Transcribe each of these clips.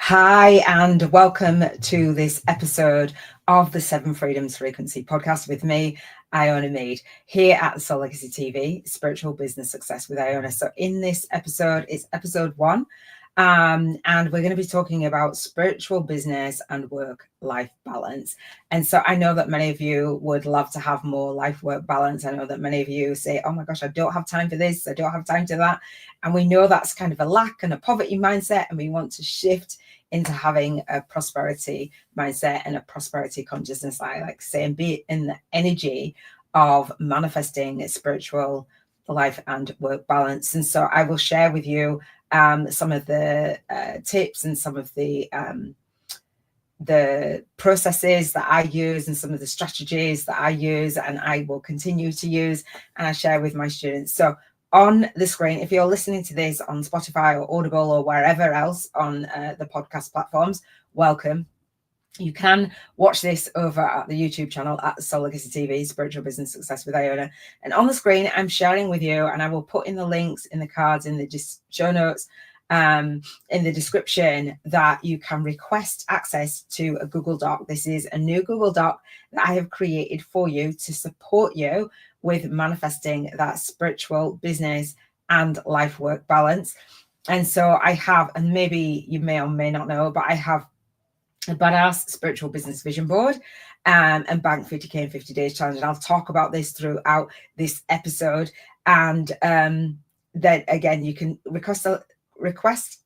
Hi, and welcome to this episode of the Seven Freedoms Frequency podcast with me, Iona, here at the Soul Legacy TV, Spiritual Business Success with Iona. So in this episode, it's episode 1, and we're going to be talking about spiritual business and work-life balance. And so I know that many of you would love to have more life-work balance. I know that many of you say, oh my gosh, I don't have time for this, I don't have time to that. And we know that's kind of a lack and a poverty mindset, and we want to shift into having a prosperity mindset and a prosperity consciousness, I like to say, and be in the energy of manifesting a spiritual life and work balance. And so I will share with you some of the tips and some of the processes that I use and some of the strategies that I use and I will continue to use and I share with my students. So on the screen, if you're listening to this on Spotify or Audible or wherever else on the podcast platforms, welcome. You can watch this over at the YouTube channel at Soul Legacy TV, Spiritual Business Success with Iona. And on the screen, I'm sharing with you, and I will put in the links in the cards, in the show notes, in the description, that you can request access to a Google Doc. This is a new Google Doc that I have created for you to support you with manifesting that spiritual business and life work balance. And so I have, and maybe you may or may not know, but I have a badass spiritual business vision board and bank 50k in 50 days challenge. And I'll talk about this throughout this episode. And then again, you can request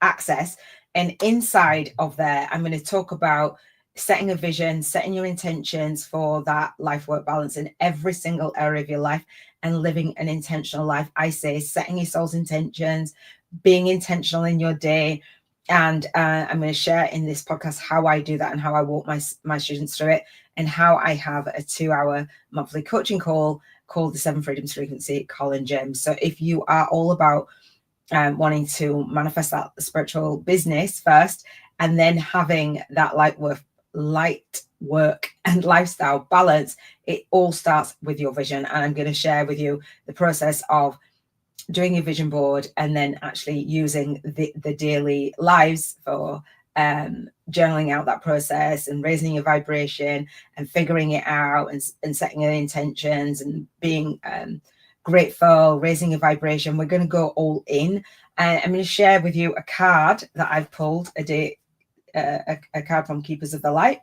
access, and inside of there, I'm going to talk about setting a vision, setting your intentions for that life work balance in every single area of your life and living an intentional life. I say setting your soul's intentions, being intentional in your day. And I'm going to share in this podcast how I do that and how I walk my students through it, and how I have a 2-hour monthly coaching call called the Seven Freedoms Frequency Call and Gym. So if you are all about wanting to manifest that spiritual business first, and then having that light work and lifestyle balance, it all starts with your vision. And I'm going to share with you the process of doing your vision board and then actually using the daily lives for journaling out that process and raising your vibration and figuring it out and setting your intentions and being grateful, raising your vibration. We're going to go all in, and I'm going to share with you a card that I've pulled a card from Keepers of the Light,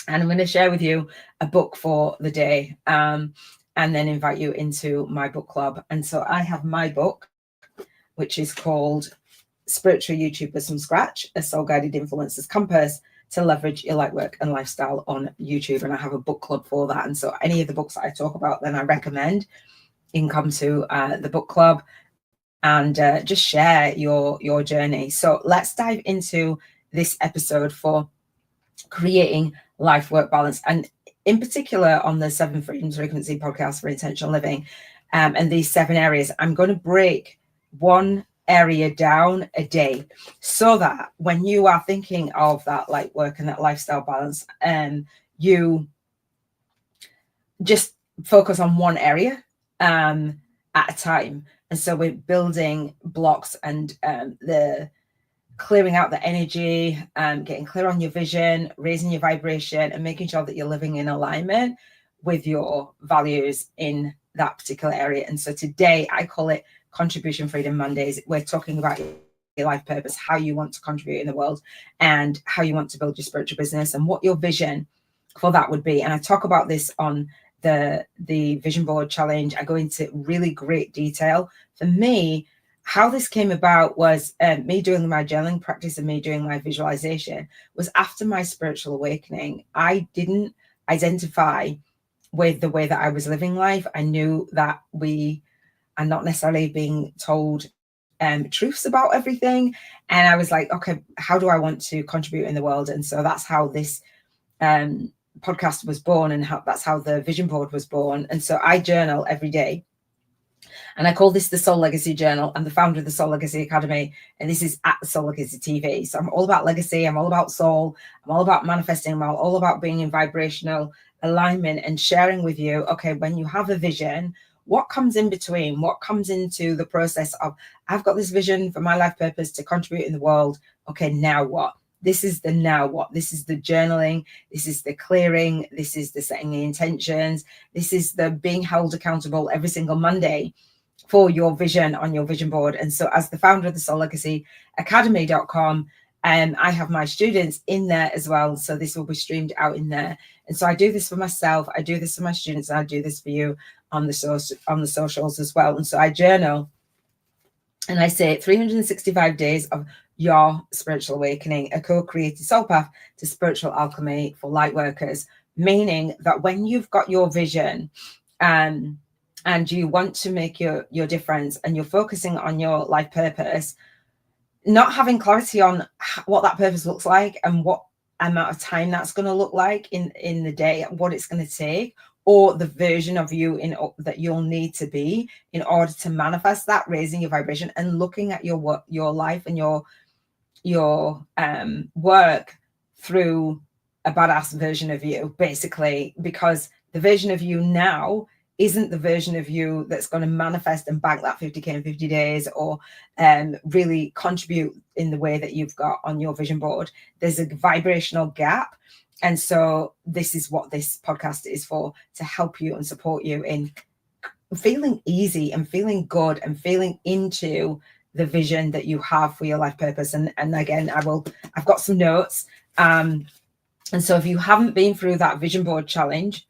and I'm going to share with you a book for the day, and then invite you into my book club. And so I have my book, which is called Spiritual YouTubers from Scratch, a Soul Guided Influencer's Compass to Leverage Your Light Work and Lifestyle on YouTube. And I have a book club for that. And so any of the books that I talk about, then I recommend you can come to the book club and just share your journey. So let's dive into this episode for creating life work balance, and in particular on the Seven Freedoms Frequency podcast for intentional living, and these 7 areas. I'm going to break one area down a day so that when you are thinking of that light work and that lifestyle balance, you just focus on one area at a time. And so we're building blocks and the clearing out the energy, getting clear on your vision, raising your vibration, and making sure that you're living in alignment with your values in that particular area. And so today I call it Contribution Freedom Mondays. We're talking about your life purpose, how you want to contribute in the world, and how you want to build your spiritual business, and what your vision for that would be. And I talk about this on the vision board challenge. I go into really great detail. For me, how this came about was me doing my journaling practice and me doing my visualization was after my spiritual awakening. I didn't identify with the way that I was living life. I knew that we are not necessarily being told truths about everything. And I was like, okay, how do I want to contribute in the world? And so that's how this podcast was born, and that's how the vision board was born. And so I journal every day. And I call this the Soul Legacy Journal. I'm the founder of the Soul Legacy Academy, and this is at the Soul Legacy TV. So I'm all about legacy. I'm all about soul. I'm all about manifesting. I'm all about being in vibrational alignment and sharing with you, okay, when you have a vision, what comes in between, what comes into the process of, I've got this vision for my life purpose to contribute in the world. Okay, now what? This is the now what. This is the journaling. This is the clearing. This is the setting the intentions. This is the being held accountable every single Monday for your vision on your vision board. And so as the founder of the Soul Legacy Academy.com, I have my students in there as well. So this will be streamed out in there. And so I do this for myself. I do this for my students. And I do this for you on the socials as well. And so I journal and I say 365 days of your spiritual awakening, a co-created soul path to spiritual alchemy for light workers, meaning that when you've got your vision and you want to make your difference and you're focusing on your life purpose, not having clarity on what that purpose looks like and what amount of time that's going to look like in the day, what it's going to take, or the version of you that you'll need to be in order to manifest that, raising your vibration and looking at your life and your work through a badass version of you, basically, because the version of you now isn't the version of you that's going to manifest and bank that 50K in 50 days or really contribute in the way that you've got on your vision board. There's a vibrational gap. And so this is what this podcast is for, to help you and support you in feeling easy and feeling good and feeling into the vision that you have for your life purpose. And again, I've got some notes. And so if you haven't been through that vision board challenge,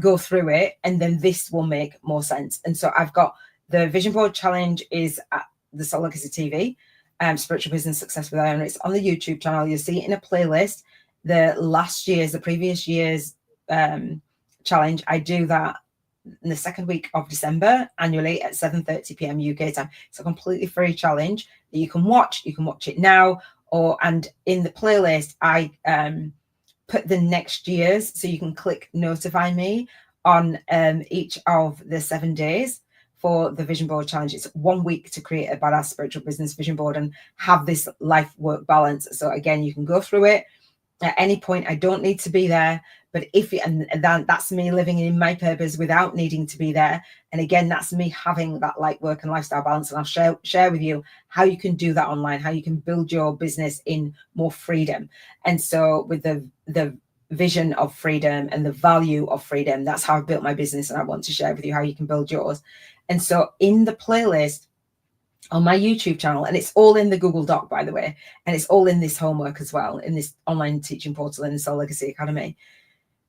go through it, and then this will make more sense. And so I've got the vision board challenge is at the Soul Legacy TV, Spiritual Business Success with Iona. It's on the YouTube channel. You'll see it in a playlist. The previous year's challenge, I do that in the second week of December annually at 7:30 p.m. UK time. It's a completely free challenge that you can watch. You can watch it now, and in the playlist, I put the next year's, so you can click notify me on each of the 7 days for the vision board challenge. It's 1 week to create a badass spiritual business vision board and have this life work balance. So again, you can go through it at any point. I don't need to be there, but that's me living in my purpose without needing to be there. And again, that's me having that light work and lifestyle balance. And I'll share with you how you can do that online, how you can build your business in more freedom. And so with the vision of freedom and the value of freedom, that's how I built my business. And I want to share with you how you can build yours. And so in the playlist on my YouTube channel, and it's all in the Google Doc, by the way, and it's all in this homework as well, in this online teaching portal in the Soul Legacy Academy,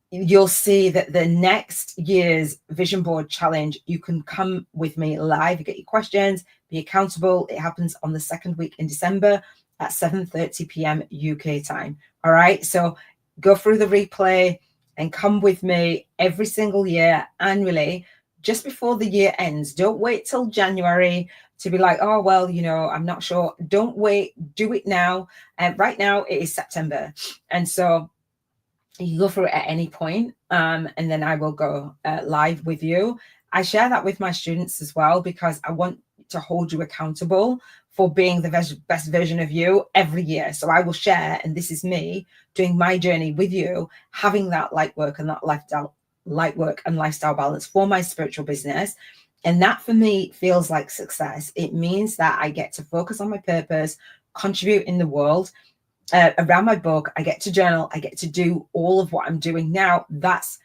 you'll see that the next year's vision board challenge, you can come with me live, get your questions, be accountable. It happens on the second week in December at 7:30 p.m. UK time. All right. So go through the replay and come with me every single year annually, just before the year ends. Don't wait till January to be like, oh, well, I'm not sure. Don't wait. Do it now. And right now it is September. And so you go through it at any point, and then I will go live with you. I share that with my students as well, because I want to hold you accountable for being the best version of you every year. So I will share, and this is me doing my journey with you, having that light work and lifestyle balance for my spiritual business. And that for me feels like success. It means that I get to focus on my purpose, contribute in the world. Around my book, I get to journal, I get to do all of what I'm doing now. That's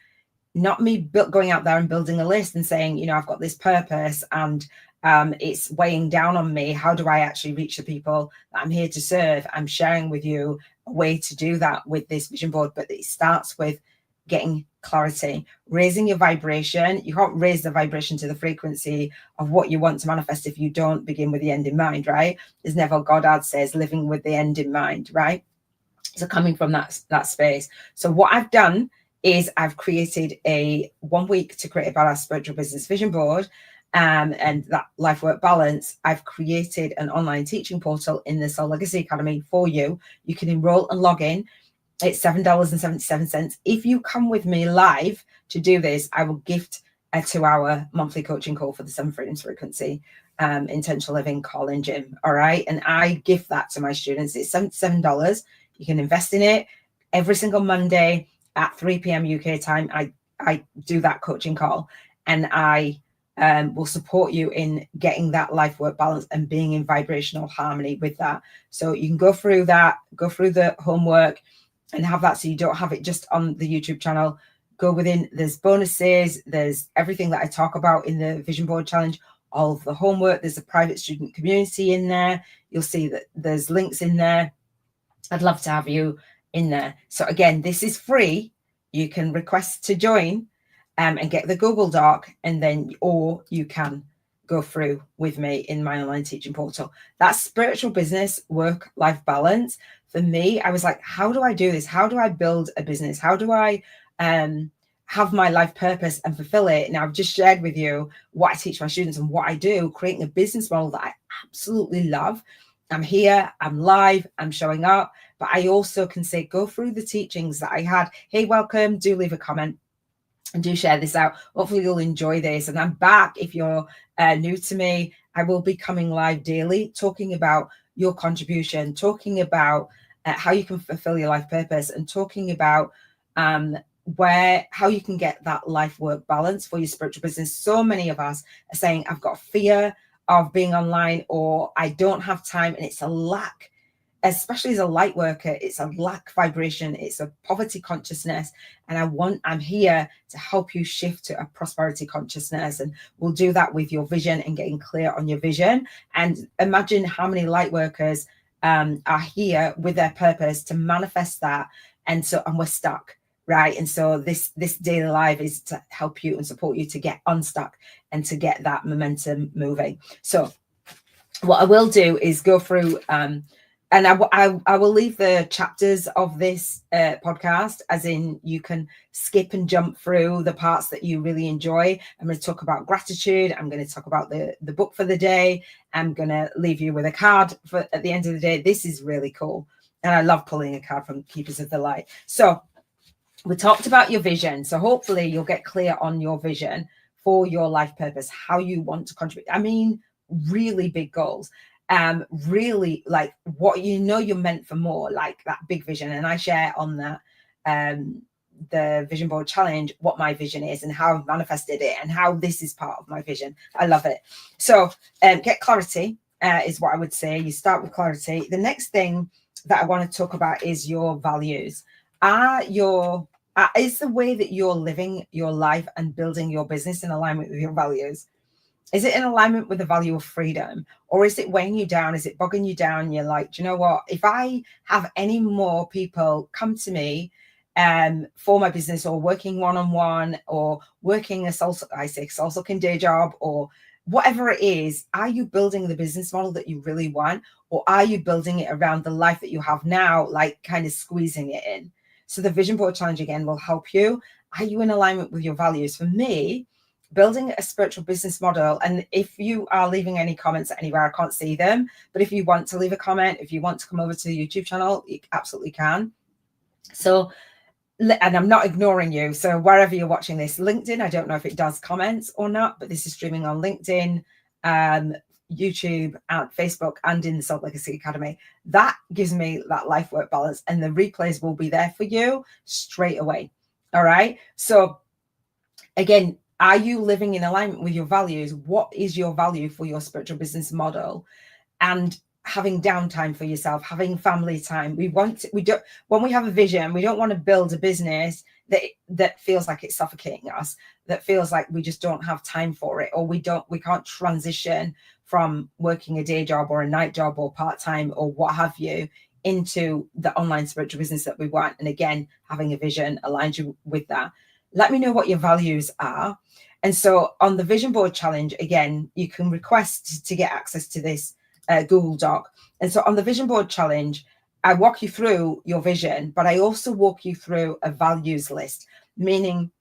not me going out there and building a list and saying, I've got this purpose and it's weighing down on me. How do I actually reach the people that I'm here to serve? I'm sharing with you a way to do that with this vision board, but it starts with getting clarity, raising your vibration. You can't raise the vibration to the frequency of what you want to manifest if you don't begin with the end in mind, right? As Neville Goddard says, living with the end in mind, right? So coming from that space. So what I've done is I've created a 1 week to create a balanced spiritual business vision board, and that life work balance. I've created an online teaching portal in the Soul Legacy Academy for you. You can enroll and log in. It's $7.77. If you come with me live to do this, I will gift a 2-hour monthly coaching call for the 7 Freedoms Frequency Intentional Living Call in Gym. All right. And I gift that to my students. It's $77. You can invest in it every single Monday at 3 p.m. UK time. I do that coaching call, and I will support you in getting that life work balance and being in vibrational harmony with that. So you can go through that, go through the homework and have that, so you don't have it just on the YouTube channel. Go within, there's bonuses, there's everything that I talk about in the vision board challenge, all of the homework, there's a private student community in there. You'll see that there's links in there. I'd love to have you in there. So again, this is free. You can request to join and get the Google Doc, and then, or you can go through with me in my online teaching portal. That's spiritual business, work-life balance. For me, I was like, how do I do this? How do I build a business? How do I have my life purpose and fulfill it? Now, I've just shared with you what I teach my students and what I do, creating a business model that I absolutely love. I'm here, I'm live, I'm showing up, but I also can say, go through the teachings that I had. Hey, welcome, do leave a comment and do share this out. Hopefully you'll enjoy this. And I'm back. If you're new to me, I will be coming live daily, talking about your contribution, talking about how you can fulfill your life purpose, and talking about how you can get that life work balance for your spiritual business. So many of us are saying, I've got fear of being online, or I don't have time, and it's a lack. Especially as a light worker, it's a lack vibration, it's a poverty consciousness. And I'm here to help you shift to a prosperity consciousness. And we'll do that with your vision and getting clear on your vision. And imagine how many light workers are here with their purpose to manifest that. And we're stuck, right? And so this daily live is to help you and support you to get unstuck and to get that momentum moving. So what I will do is go through, and I will leave the chapters of this podcast, as in you can skip and jump through the parts that you really enjoy. I'm going to talk about gratitude. I'm going to talk about the book for the day. I'm going to leave you with a card at the end of the day. This is really cool. And I love pulling a card from Keepers of the Light. So we talked about your vision. So hopefully you'll get clear on your vision for your life purpose, how you want to contribute. I mean, really big goals. Really like what you're meant for more, like that big vision. And I share on that the vision board challenge what my vision is and how I've manifested it and how this is part of my vision. I love it. So get clarity is what I would say. You start with clarity. The next thing that I want to talk about is your values. Is the way that you're living your life and building your business in alignment with your values? Is it in alignment with the value of freedom? Or is it weighing you down? Is it bogging you down? You're like, do you know what? If I have any more people come to me for my business, or working one-on-one, or working a soul-sucking day job, or whatever it is, are you building the business model that you really want? Or are you building it around the life that you have now, like kind of squeezing it in? So the vision board challenge again will help you. Are you in alignment with your values? For me, building a spiritual business model, and if you are leaving any comments anywhere, I can't see them, but if you want to leave a comment, if you want to come over to the YouTube channel, you absolutely can. So, and I'm not ignoring you, so wherever you're watching this, LinkedIn, I don't know if it does comments or not, but this is streaming on LinkedIn, YouTube, and Facebook, and in the Salt Legacy Academy. That gives me that life work balance, and the replays will be there for you straight away. All right, so again, are you living in alignment with your values? What is your value for your spiritual business model? And having downtime for yourself, having family time. When we have a vision, we don't want to build a business that feels like it's suffocating us, that feels like we just don't have time for it, or we can't transition from working a day job or a night job or part-time or what have you into the online spiritual business that we want. And again, having a vision aligns you with that. Let me know what your values are. And so on the vision board challenge, again, you can request to get access to this Google Doc. And so on the vision board challenge, I walk you through your vision, but I also walk you through a values list, meaning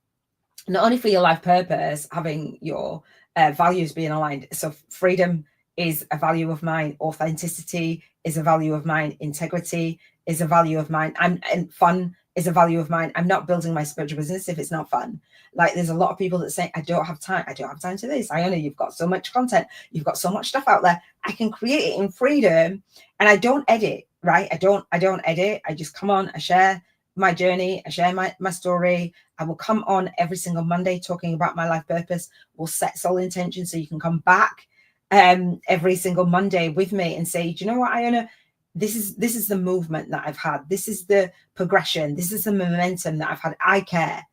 not only for your life purpose, having your values being aligned. So freedom is a value of mine. Authenticity is a value of mine. Integrity is a value of mine. And fun is a value of mine. I'm not building my spiritual business if it's not fun. Like, there's a lot of people that say, I don't have time. I don't have time to this. Iona, you've got so much content. You've got so much stuff out there. I can create it in freedom, and I don't edit, right? I don't edit. I just come on, I share my journey. I share my story. I will come on every single Monday talking about my life purpose. We'll set soul intention so you can come back every single Monday with me and say, do you know what, Iona? This is the movement that I've had. This is the progression. This is the momentum that I've had. I care.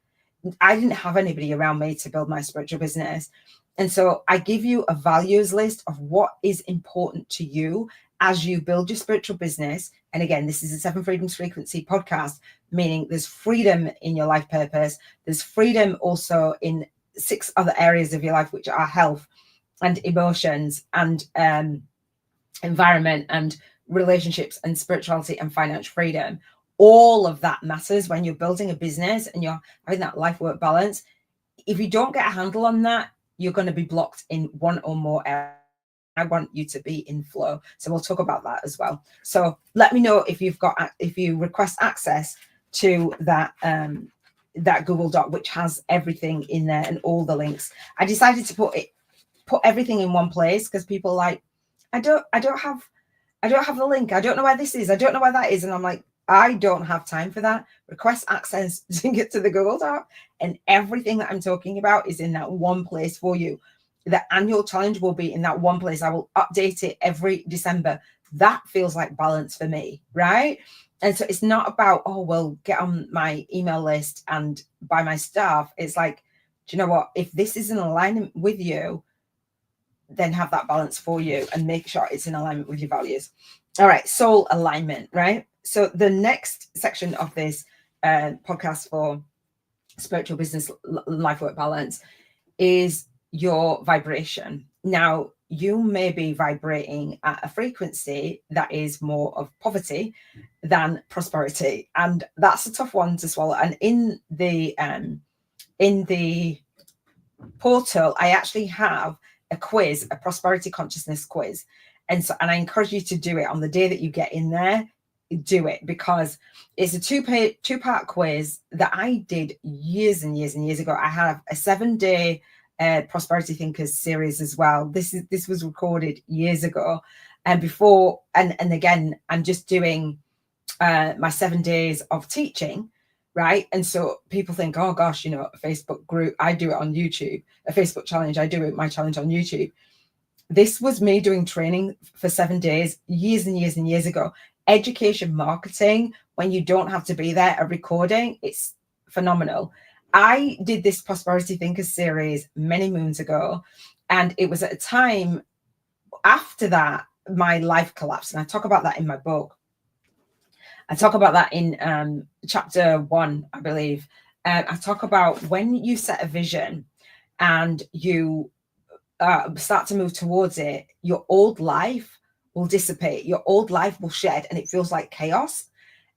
I didn't have anybody around me to build my spiritual business. And so I give you a values list of what is important to you as you build your spiritual business. And again, this is a 7 Freedoms Frequency podcast, meaning there's freedom in your life purpose. There's freedom also in 6 other areas of your life, which are health and emotions and environment and relationships and spirituality and financial freedom. All of that matters when you're building a business and you're having that life work balance. If you don't get a handle on that, you're going to be blocked in one or more areas. I want you to be in flow. So we'll talk about that as well. So let me know if you request access to that that Google Doc, which has everything in there and all the links. I decided to put everything in one place because people are like, I don't have the link. I don't know where this is. I don't know where that is. And I'm like, I don't have time for that. Request access to get to the Google Doc, and everything that I'm talking about is in that one place for you. The annual challenge will be in that one place. I will update it every December. That feels like balance for me, right? And so it's not about, oh, well, get on my email list and buy my stuff. It's like, do you know what? If this is in alignment with you, then have that balance for you and make sure it's in alignment with your values. All right, soul alignment, right? So the next section of this podcast for spiritual business life work balance is your vibration. Now, you may be vibrating at a frequency that is more of poverty than prosperity, and that's a tough one to swallow. And in the portal, I actually have a quiz, a prosperity consciousness quiz, and I encourage you to do it on the day that you get in there. Do it, because it's a two-part quiz that I did years and years and years ago. I have a 7-day prosperity thinkers series as well. This was recorded years ago, and before and again, I'm just doing my 7 days of teaching, right? And so people think, oh gosh, you know, a Facebook group, I do it on YouTube. A Facebook challenge, I do it, my challenge on YouTube. This was me doing training for 7 days, years and years and years ago. Education marketing, when you don't have to be there, a recording, it's phenomenal. I did this Prosperity Thinkers series many moons ago, and it was at a time after that my life collapsed, and I talk about that in my book. I talk about that in chapter 1, I believe. I talk about when you set a vision and you start to move towards it, your old life will dissipate, your old life will shed, and it feels like chaos.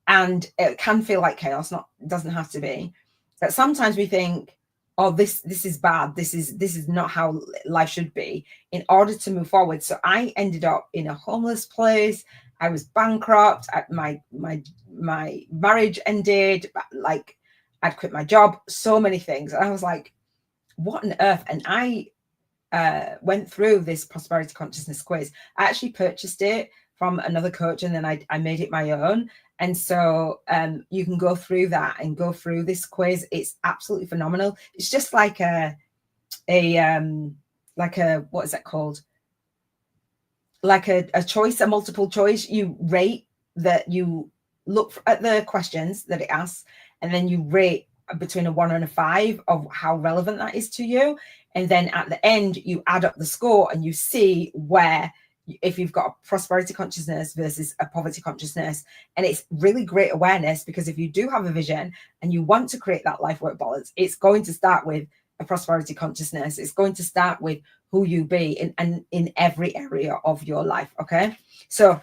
And it can feel like chaos, doesn't have to be. But sometimes we think, oh, this is bad, this is not how life should be, in order to move forward. So I ended up in a homeless place. I was bankrupt. My marriage ended. Like, I'd quit my job, so many things. And I was like, what on earth? And I went through this prosperity consciousness quiz. I actually purchased it from another coach, and then I made it my own. And so you can go through that and go through this quiz. It's absolutely phenomenal. It's just like a what is that called? Like a choice, a multiple choice. You rate that, you look at the questions that it asks, and then you rate between a 1 and a 5 of how relevant that is to you. And then at the end, you add up the score and you see where, if you've got a prosperity consciousness versus a poverty consciousness. And it's really great awareness, because if you do have a vision and you want to create that life work balance, it's going to start with a prosperity consciousness. It's going to start with who you be in every area of your life. Okay. So,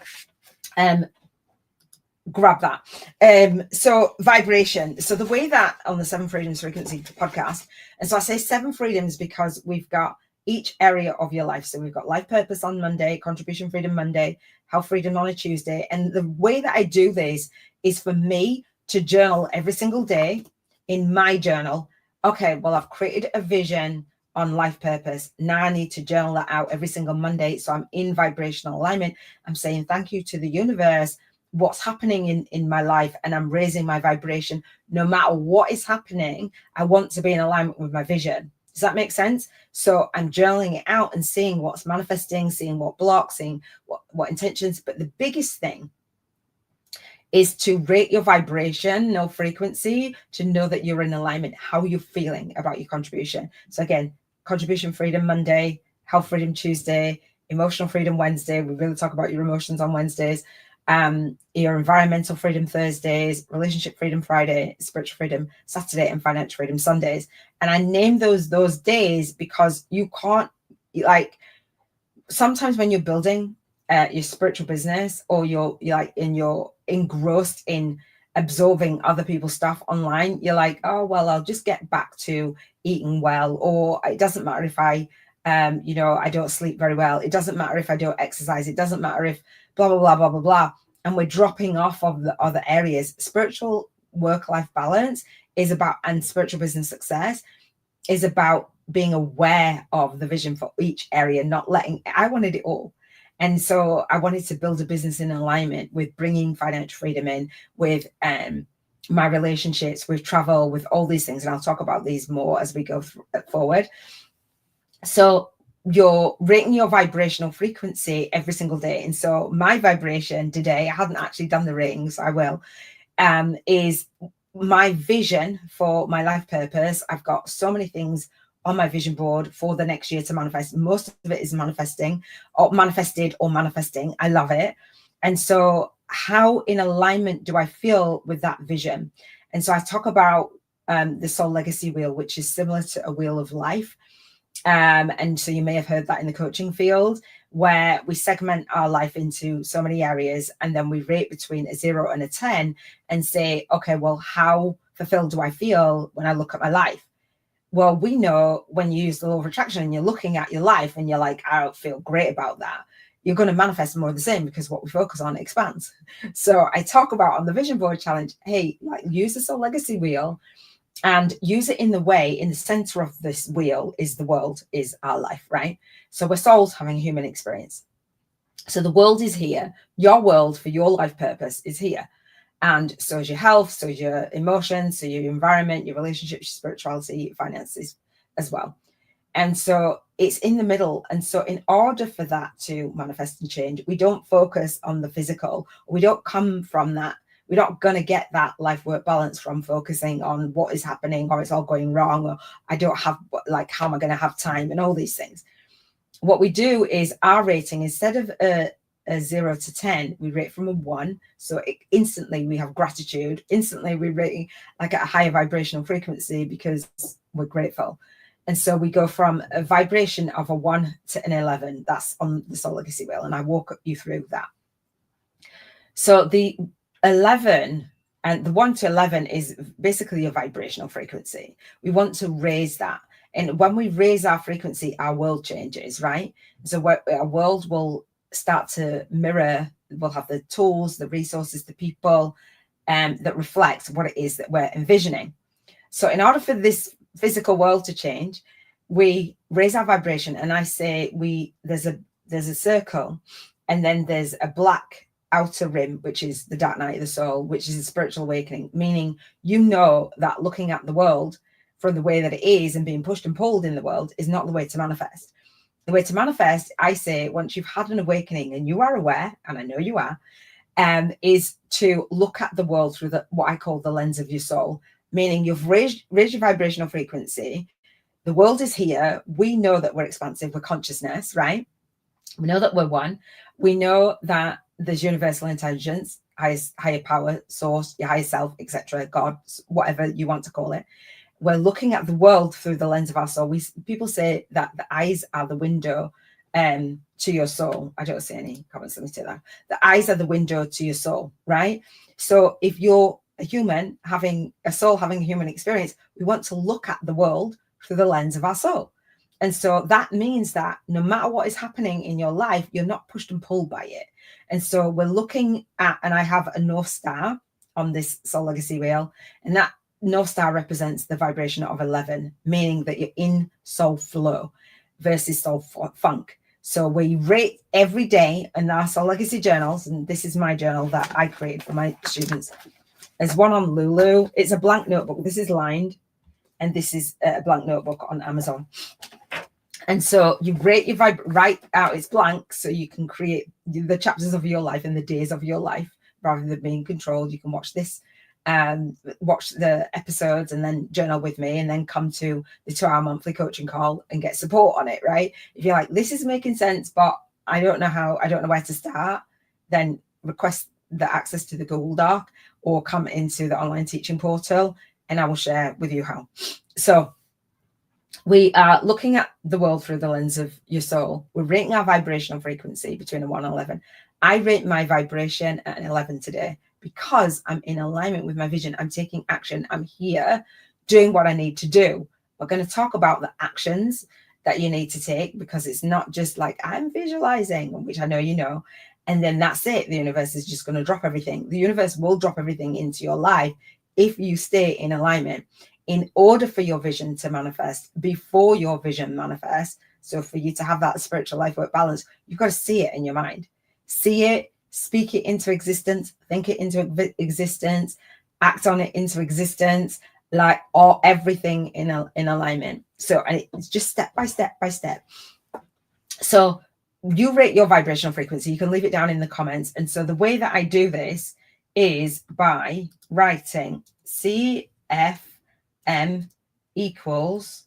grab that. So vibration. So the way that on the 7 Freedoms Frequency podcast, and so I say 7 freedoms because we've got each area of your life. So we've got life purpose on Monday, contribution freedom Monday, health freedom on a Tuesday. And the way that I do this is for me to journal every single day in my journal. Okay, well, I've created a vision on life purpose. Now I need to journal that out every single Monday. So I'm in vibrational alignment. I'm saying thank you to the universe what's happening in my life, and I'm raising my vibration. No matter what is happening, I want to be in alignment with my vision. Does that make sense? So I'm journaling it out and seeing what's manifesting, seeing what blocks, seeing what intentions. But the biggest thing is to rate your vibration, no frequency, to know that you're in alignment, how you're feeling about your contribution. So again, contribution freedom Monday, health freedom Tuesday, emotional freedom Wednesday. We really talk about your emotions on Wednesdays. Your environmental freedom Thursdays, relationship freedom Friday, spiritual freedom Saturday, and financial freedom Sundays. And I name those days because you can't, like, sometimes when you're building your spiritual business, or you're engrossed in absorbing other people's stuff online, you're like, oh well, I'll just get back to eating well, or it doesn't matter if I I don't sleep very well, it doesn't matter if I don't exercise, it doesn't matter if blah blah blah blah blah blah, and we're dropping off of the other areas. Spiritual work-life balance is about, and spiritual business success is about being aware of the vision for each area, not letting, I wanted it all. And so I wanted to build a business in alignment with bringing financial freedom in, with my relationships, with travel, with all these things. And I'll talk about these more as we go forward. So you're rating your vibrational frequency every single day. And so my vibration today, I hadn't actually done the ratings, I will, is my vision for my life purpose. I've got so many things on my vision board for the next year to manifest. Most of it is manifesting, or manifested, or manifesting. I love it. And so how in alignment do I feel with that vision? And so I talk about the soul legacy wheel, which is similar to a wheel of life. And so you may have heard that in the coaching field, where we segment our life into so many areas, and then we rate between a 0 and a 10 and say, okay, well, how fulfilled do I feel when I look at my life? Well, we know when you use the law of attraction and you're looking at your life and you're like, I don't feel great about that, you're going to manifest more of the same, because what we focus on expands. So I talk about on the vision board challenge, hey, like, use the soul legacy wheel and use it in the way, in the center of this wheel is the world, is our life, right? So we're souls having a human experience. So the world is here. Your world for your life purpose is here. And so is your health, so is your emotions, so your environment, your relationships, your spirituality, your finances as well. And so it's in the middle. And so in order for that to manifest and change, we don't focus on the physical. We don't come from that. We're not going to get that life work balance from focusing on what is happening, or it's all going wrong, or I don't have, like, how am I going to have time, and all these things. What we do is our rating, instead of a 0 to 10, we rate from a 1. So instantly we have gratitude. Instantly we rate like at a higher vibrational frequency because we're grateful. And so we go from a vibration of a 1 to an 11. That's on the soul legacy wheel. And I walk you through that. So the 11 and the 1 to 11 is basically a vibrational frequency. We want to raise that. And when we raise our frequency, our world changes, right? So our world will start to mirror, we'll have the tools, the resources, the people that reflect what it is that we're envisioning. So in order for this physical world to change, we raise our vibration. And I say there's a circle, and then there's a black outer rim, which is the dark night of the soul, which is a spiritual awakening, meaning you know that looking at the world from the way that it is and being pushed and pulled in the world is not the way to manifest. The way to manifest, I say, once you've had an awakening and you are aware, and I know you are, is to look at the world through what I call the lens of your soul, meaning you've raised your vibrational frequency. The world is here. We know that we're expansive, we're consciousness, right? We know that we're one. We know that there's universal intelligence, higher power source, your higher self, etc., God, whatever you want to call it. We're looking at the world through the lens of our soul. People say that the eyes are the window to your soul. I don't see any comments. Let me say that. The eyes are the window to your soul, right? So if you're a human having a soul, having a human experience, we want to look at the world through the lens of our soul. And so that means that no matter what is happening in your life, you're not pushed and pulled by it. And so we're looking at, and I have a North Star on this soul legacy wheel, and that North Star represents the vibration of 11, meaning that you're in soul flow versus soul funk. So we rate every day, and that's our legacy journals. And this is my journal that I created for my students. There's one on Lulu. It's a blank notebook. This is lined, and this is a blank notebook on Amazon. And so you rate your vibe, write out, it's blank, so you can create the chapters of your life and the days of your life rather than being controlled. You can watch this, watch the episodes and then journal with me, and then come to the 2-hour monthly coaching call and get support on it, right? If you're like, this is making sense, but I don't know where to start, then request the access to the Google Doc or come into the online teaching portal and I will share with you how. So we are looking at the world through the lens of your soul. We're rating our vibrational frequency between a 1 and 11. I rate my vibration at an 11 today because I'm in alignment with my vision. I'm taking action. I'm here doing what I need to do. We're going to talk about the actions that you need to take, because it's not just like I'm visualizing, which I know you know, and then that's it. The universe is just going to drop everything. The universe will drop everything into your life if you stay in alignment. In order for your vision to manifest, before your vision manifests, so for you to have that spiritual life work balance, you've got to see it in your mind. See it, speak it into existence, think it into existence, act on it into existence, like all everything in alignment. So, and it's just step by step by step. So you rate your vibrational frequency. You can leave it down in the comments. And so the way that I do this is by writing CF equals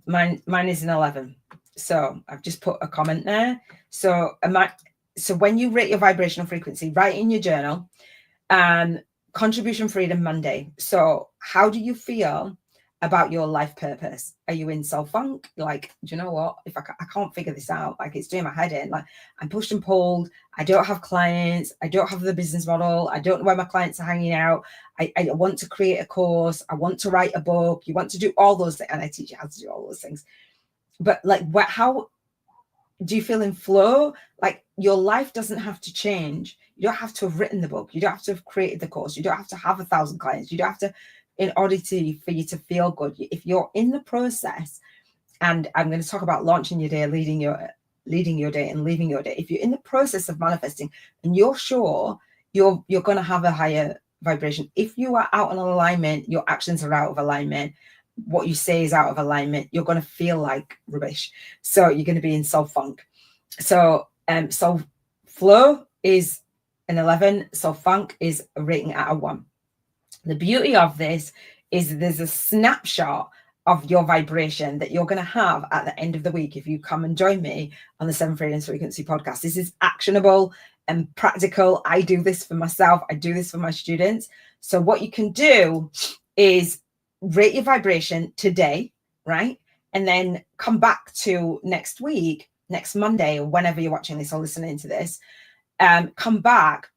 mine is an 11. So I've just put a comment there. So when you rate your vibrational frequency, write in your journal, contribution freedom Monday. So how do you feel about your life purpose? Are you in soul funk? Like, do you know what? If I can't figure this out, like it's doing my head in, like I'm pushed and pulled. I don't have clients. I don't have the business model. I don't know where my clients are hanging out. I want to create a course. I want to write a book. You want to do all those things. And I teach you how to do all those things. But like, how do you feel in flow? Like your life doesn't have to change. You don't have to have written the book. You don't have to have created the course. You don't have to have 1,000 clients. You don't have to, in order for you to feel good. If you're in the process, and I'm going to talk about launching your day, leading your day and leaving your day. If you're in the process of manifesting and you're sure you're going to have a higher vibration, if you are out of alignment, your actions are out of alignment, what you say is out of alignment, you're going to feel like rubbish. So you're going to be in soul funk. So soul flow is an 11. Soul funk is a rating at a 1. The beauty of this is there's a snapshot of your vibration that you're going to have at the end of the week if you come and join me on the 7 Freedoms Frequency podcast. This is actionable and practical. I do this for myself. I do this for my students. So what you can do is rate your vibration today, right? And then come back to next week, next Monday, or whenever you're watching this or listening to this, come back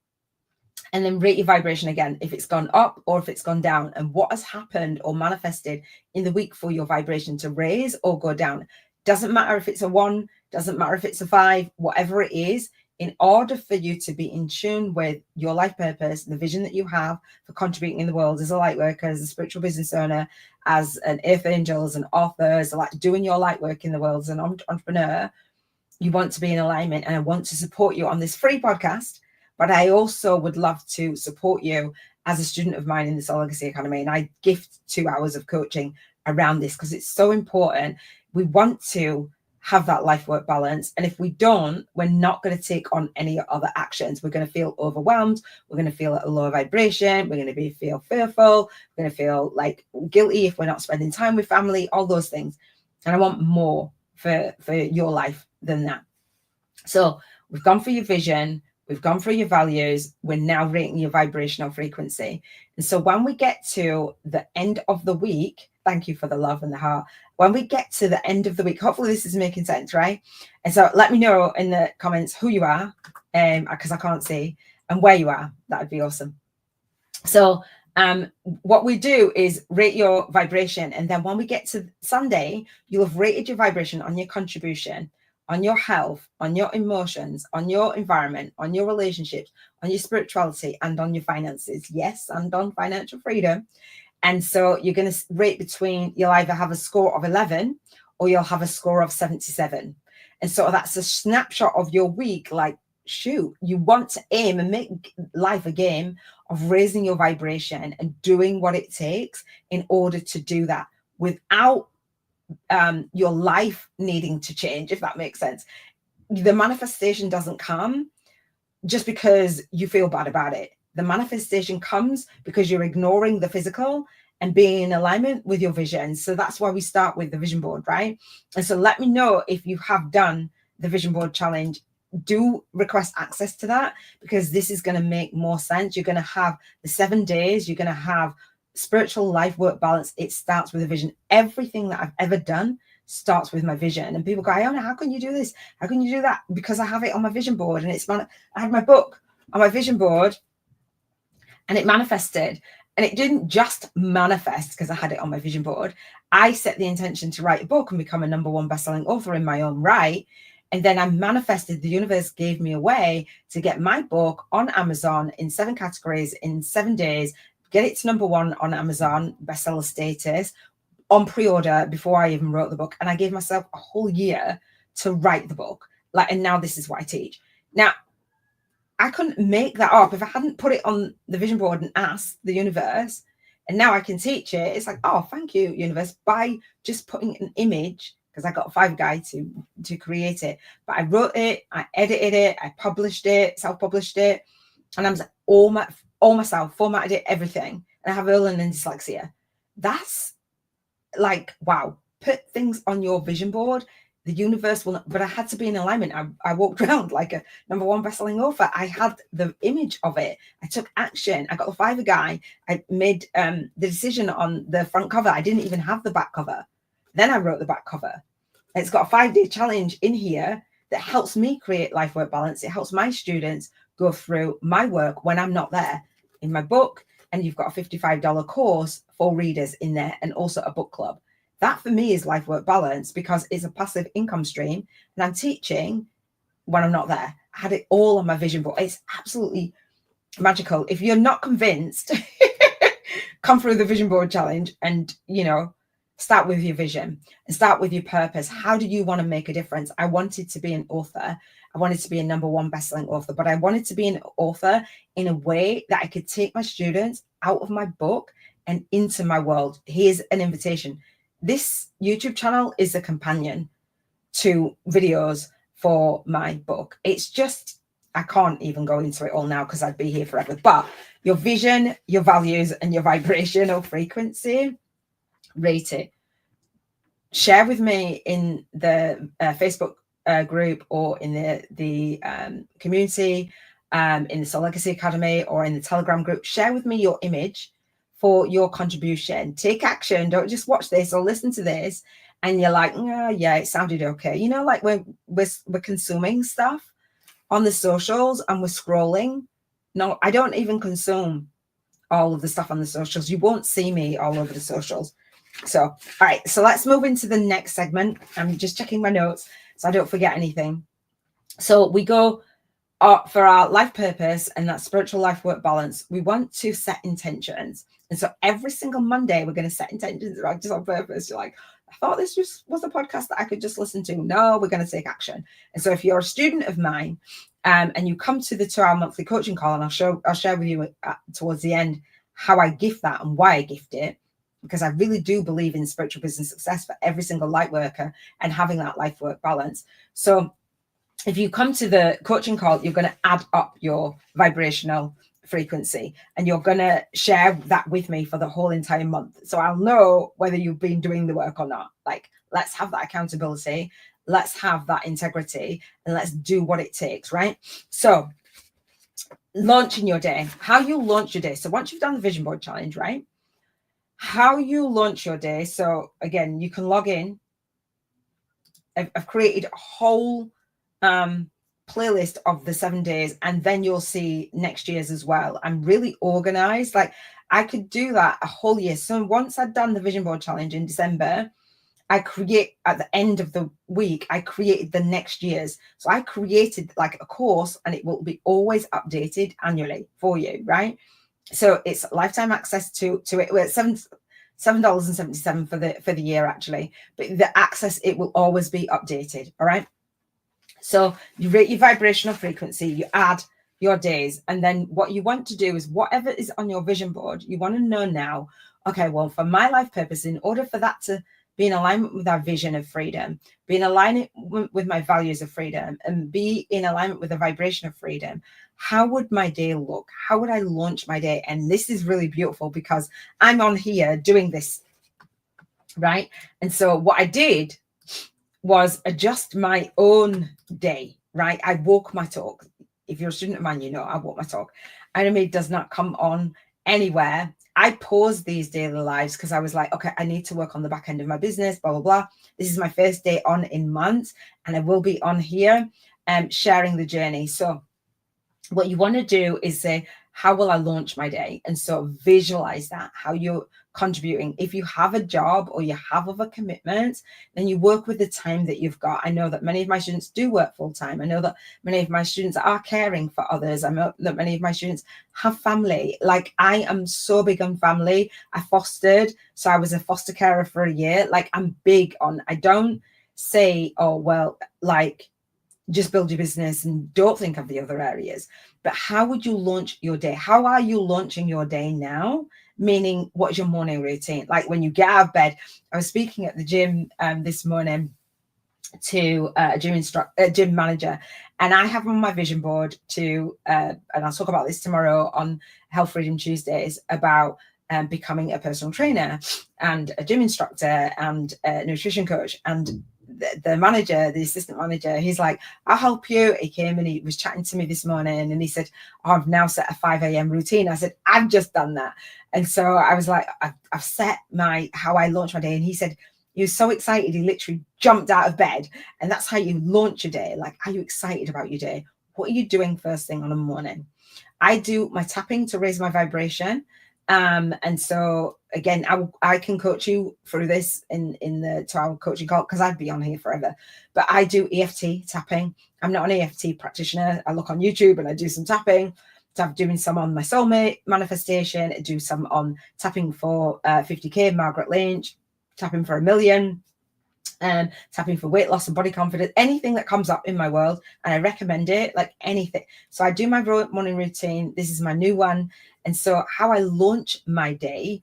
and then rate your vibration again, if it's gone up or if it's gone down, and what has happened or manifested in the week for your vibration to raise or go down. Doesn't matter if it's a 1, doesn't matter if it's a 5, whatever it is, in order for you to be in tune with your life purpose, the vision that you have for contributing in the world as a light worker, as a spiritual business owner, as an earth angel, as an author, as like doing your light work in the world as an entrepreneur, you want to be in alignment. And I want to support you on this free podcast, but I also would love to support you as a student of mine in the Soul Legacy Academy. And I gift 2 hours of coaching around this because it's so important. We want to have that life work balance. And if we don't, we're not going to take on any other actions. We're going to feel overwhelmed. We're going to feel at a lower vibration. We're going to feel fearful. We're going to feel like guilty if we're not spending time with family, all those things. And I want more for your life than that. So we've gone for your vision. We've gone through your values. We're now rating your vibrational frequency. And so when we get to the end of the week, thank you for the love and the heart. When we get to the end of the week, hopefully this is making sense, right? And so let me know in the comments who you are, because I can't see, and where you are. That would be awesome. So what we do is rate your vibration. And then when we get to Sunday, you'll have rated your vibration on your contribution, on your health, on your emotions, on your environment, on your relationships, on your spirituality, and on your finances. Yes, and on financial freedom. And so you're going to rate between, you'll either have a score of 11 or you'll have a score of 77. And so that's a snapshot of your week. Like, shoot, you want to aim and make life a game of raising your vibration and doing what it takes in order to do that without your life needing to change, if that makes sense. The manifestation doesn't come just because you feel bad about it. The manifestation comes because you're ignoring the physical and being in alignment with your vision. So that's why we start with the vision board, right? And so let me know if you have done the vision board challenge. Do request access to that, because this is going to make more sense. You're going to have the 7 days. You're going to have spiritual life work balance. It starts with a vision. Everything that I've ever done starts with my vision. And people go, Iona, how can you do this? How can you do that? Because I have it on my vision board, and I had my book on my vision board, and it manifested. And it didn't just manifest because I had it on my vision board. I set the intention to write a book and become a #1 bestselling author in my own right. And then I manifested, the universe gave me a way to get my book on Amazon in 7 categories in 7 days, get it to #1 on Amazon, bestseller status, on pre-order before I even wrote the book. And I gave myself a whole year to write the book. And now this is what I teach. Now, I couldn't make that up if I hadn't put it on the vision board and asked the universe. And now I can teach it. It's like, oh, thank you, universe, by just putting an image, because I got a Fiverr guy to create it. But I wrote it, I edited it, I published it, self-published it. And I was like, all myself, formatted it, everything. And I have early learning dyslexia. That's like, wow, put things on your vision board. The universe will not, but I had to be in alignment. I walked around like a #1 bestselling author. I had the image of it. I took action. I got the Fiverr guy. I made the decision on the front cover. I didn't even have the back cover. Then I wrote the back cover. It's got a 5-day challenge in here that helps me create life work balance. It helps my students go through my work when I'm not there in my book. And you've got a $55 course for readers in there, and also a book club. That for me is life work balance, because it's a passive income stream, and I'm teaching when I'm not there. I had it all on my vision board. It's absolutely magical. If you're not convinced, come through the vision board challenge and, start with your vision and start with your purpose. How do you want to make a difference? I wanted to be an author. I wanted to be a #1 bestselling author, but I wanted to be an author in a way that I could take my students out of my book and into my world. Here's an invitation. This YouTube channel is a companion to videos for my book. It's just, I can't even go into it all now because I'd be here forever. But your vision, your values, and your vibrational frequency, rate it. Share with me in the Facebook group, or in the community, in the Soul Legacy Academy, or in the Telegram group. Share with me your image for your contribution. Take action. Don't just watch this or listen to this and you're like, oh, yeah, it sounded okay. Like we're consuming stuff on the socials and we're scrolling. No, I don't even consume all of the stuff on the socials. You won't see me all over the socials. So, all right. So let's move into the next segment. I'm just checking my notes so I don't forget anything. So we go for our life purpose, and that spiritual life work balance. We want to set intentions. And so every single Monday, we're going to set intentions, right? Just on purpose. You're like, I thought this just was a podcast that I could just listen to. No, we're going to take action. And so if you're a student of mine, and you come to the 2-hour monthly coaching call, and I'll share with you towards the end how I gift that and why I gift it, because I really do believe in spiritual business success for every single light worker and having that life work balance. So if you come to the coaching call, you're going to add up your vibrational frequency, and you're going to share that with me for the whole entire month. So I'll know whether you've been doing the work or not. Like, let's have that accountability. Let's have that integrity, and let's do what it takes, right? So launching your day, how you launch your day. So once you've done the vision board challenge, right? How you launch your day. So again, you can log in. I've created a whole playlist of the 7 days, and then you'll see next year's as well. I'm really organized. Like, I could do that a whole year. So once I'd done the vision board challenge in December, I create at the end of the week, I created the next year's. So I created like a course, and it will be always updated annually for you, right? So it's lifetime access to it. Well, it's $7.77 for the year, actually, but the access, it will always be updated. All right. So you rate your vibrational frequency, you add your days, and then what you want to do is whatever is on your vision board, you want to know now, okay, well, for my life purpose, in order for that to be in alignment with our vision of freedom, be in alignment with my values of freedom, and be in alignment with the vibration of freedom, how would my day look? How would I launch my day? And this is really beautiful because I'm on here doing this, right? And so what I did was adjust my own day, right? I walk my talk. If you're a student of mine, you know I walk my talk. Enemy does not come on anywhere. I paused these daily lives because I was like, okay, I need to work on the back end of my business, blah, blah, blah. This is my first day on in months, and I will be on here sharing the journey. So what you want to do is say, how will I launch my day? And so visualize that, how you're contributing. If you have a job or you have other commitments, then you work with the time that you've got. I know that many of my students do work full time. I know that many of my students are caring for others. I know that many of my students have family. Like, I am so big on family. I fostered, so I was a foster carer for a year. Like, I'm big on, I don't say, oh, well, like, just build your business and don't think of the other areas. But how would you launch your day? How are you launching your day now? Meaning, what's your morning routine? Like, when you get out of bed, I was speaking at the gym this morning to a gym manager, and I have on my vision board to, and I'll talk about this tomorrow on Health Freedom Tuesdays, about becoming a personal trainer and a gym instructor and a nutrition coach. And the manager, the assistant manager, he's like, I'll help you. He came and he was chatting to me this morning, and he said, oh, I've now set a 5 a.m. routine. I said, I've just done that. And so I was like, I've set how I launch my day. And he said, he was so excited, he literally jumped out of bed. And that's how you launch your day. Like, are you excited about your day? What are you doing first thing on a morning? I do my tapping to raise my vibration. And so again, I can coach you through this in the 2-hour coaching call, because I'd be on here forever. But I do EFT tapping. I'm not an EFT practitioner. I look on YouTube and I do some tapping. So I'm doing some on my soulmate manifestation. I do some on tapping for 50K, Margaret Lynch, tapping for 1 million. Tapping for weight loss and body confidence, anything that comes up in my world, and I recommend it, like anything. So I do my morning routine. This is my new one. And so how I launch my day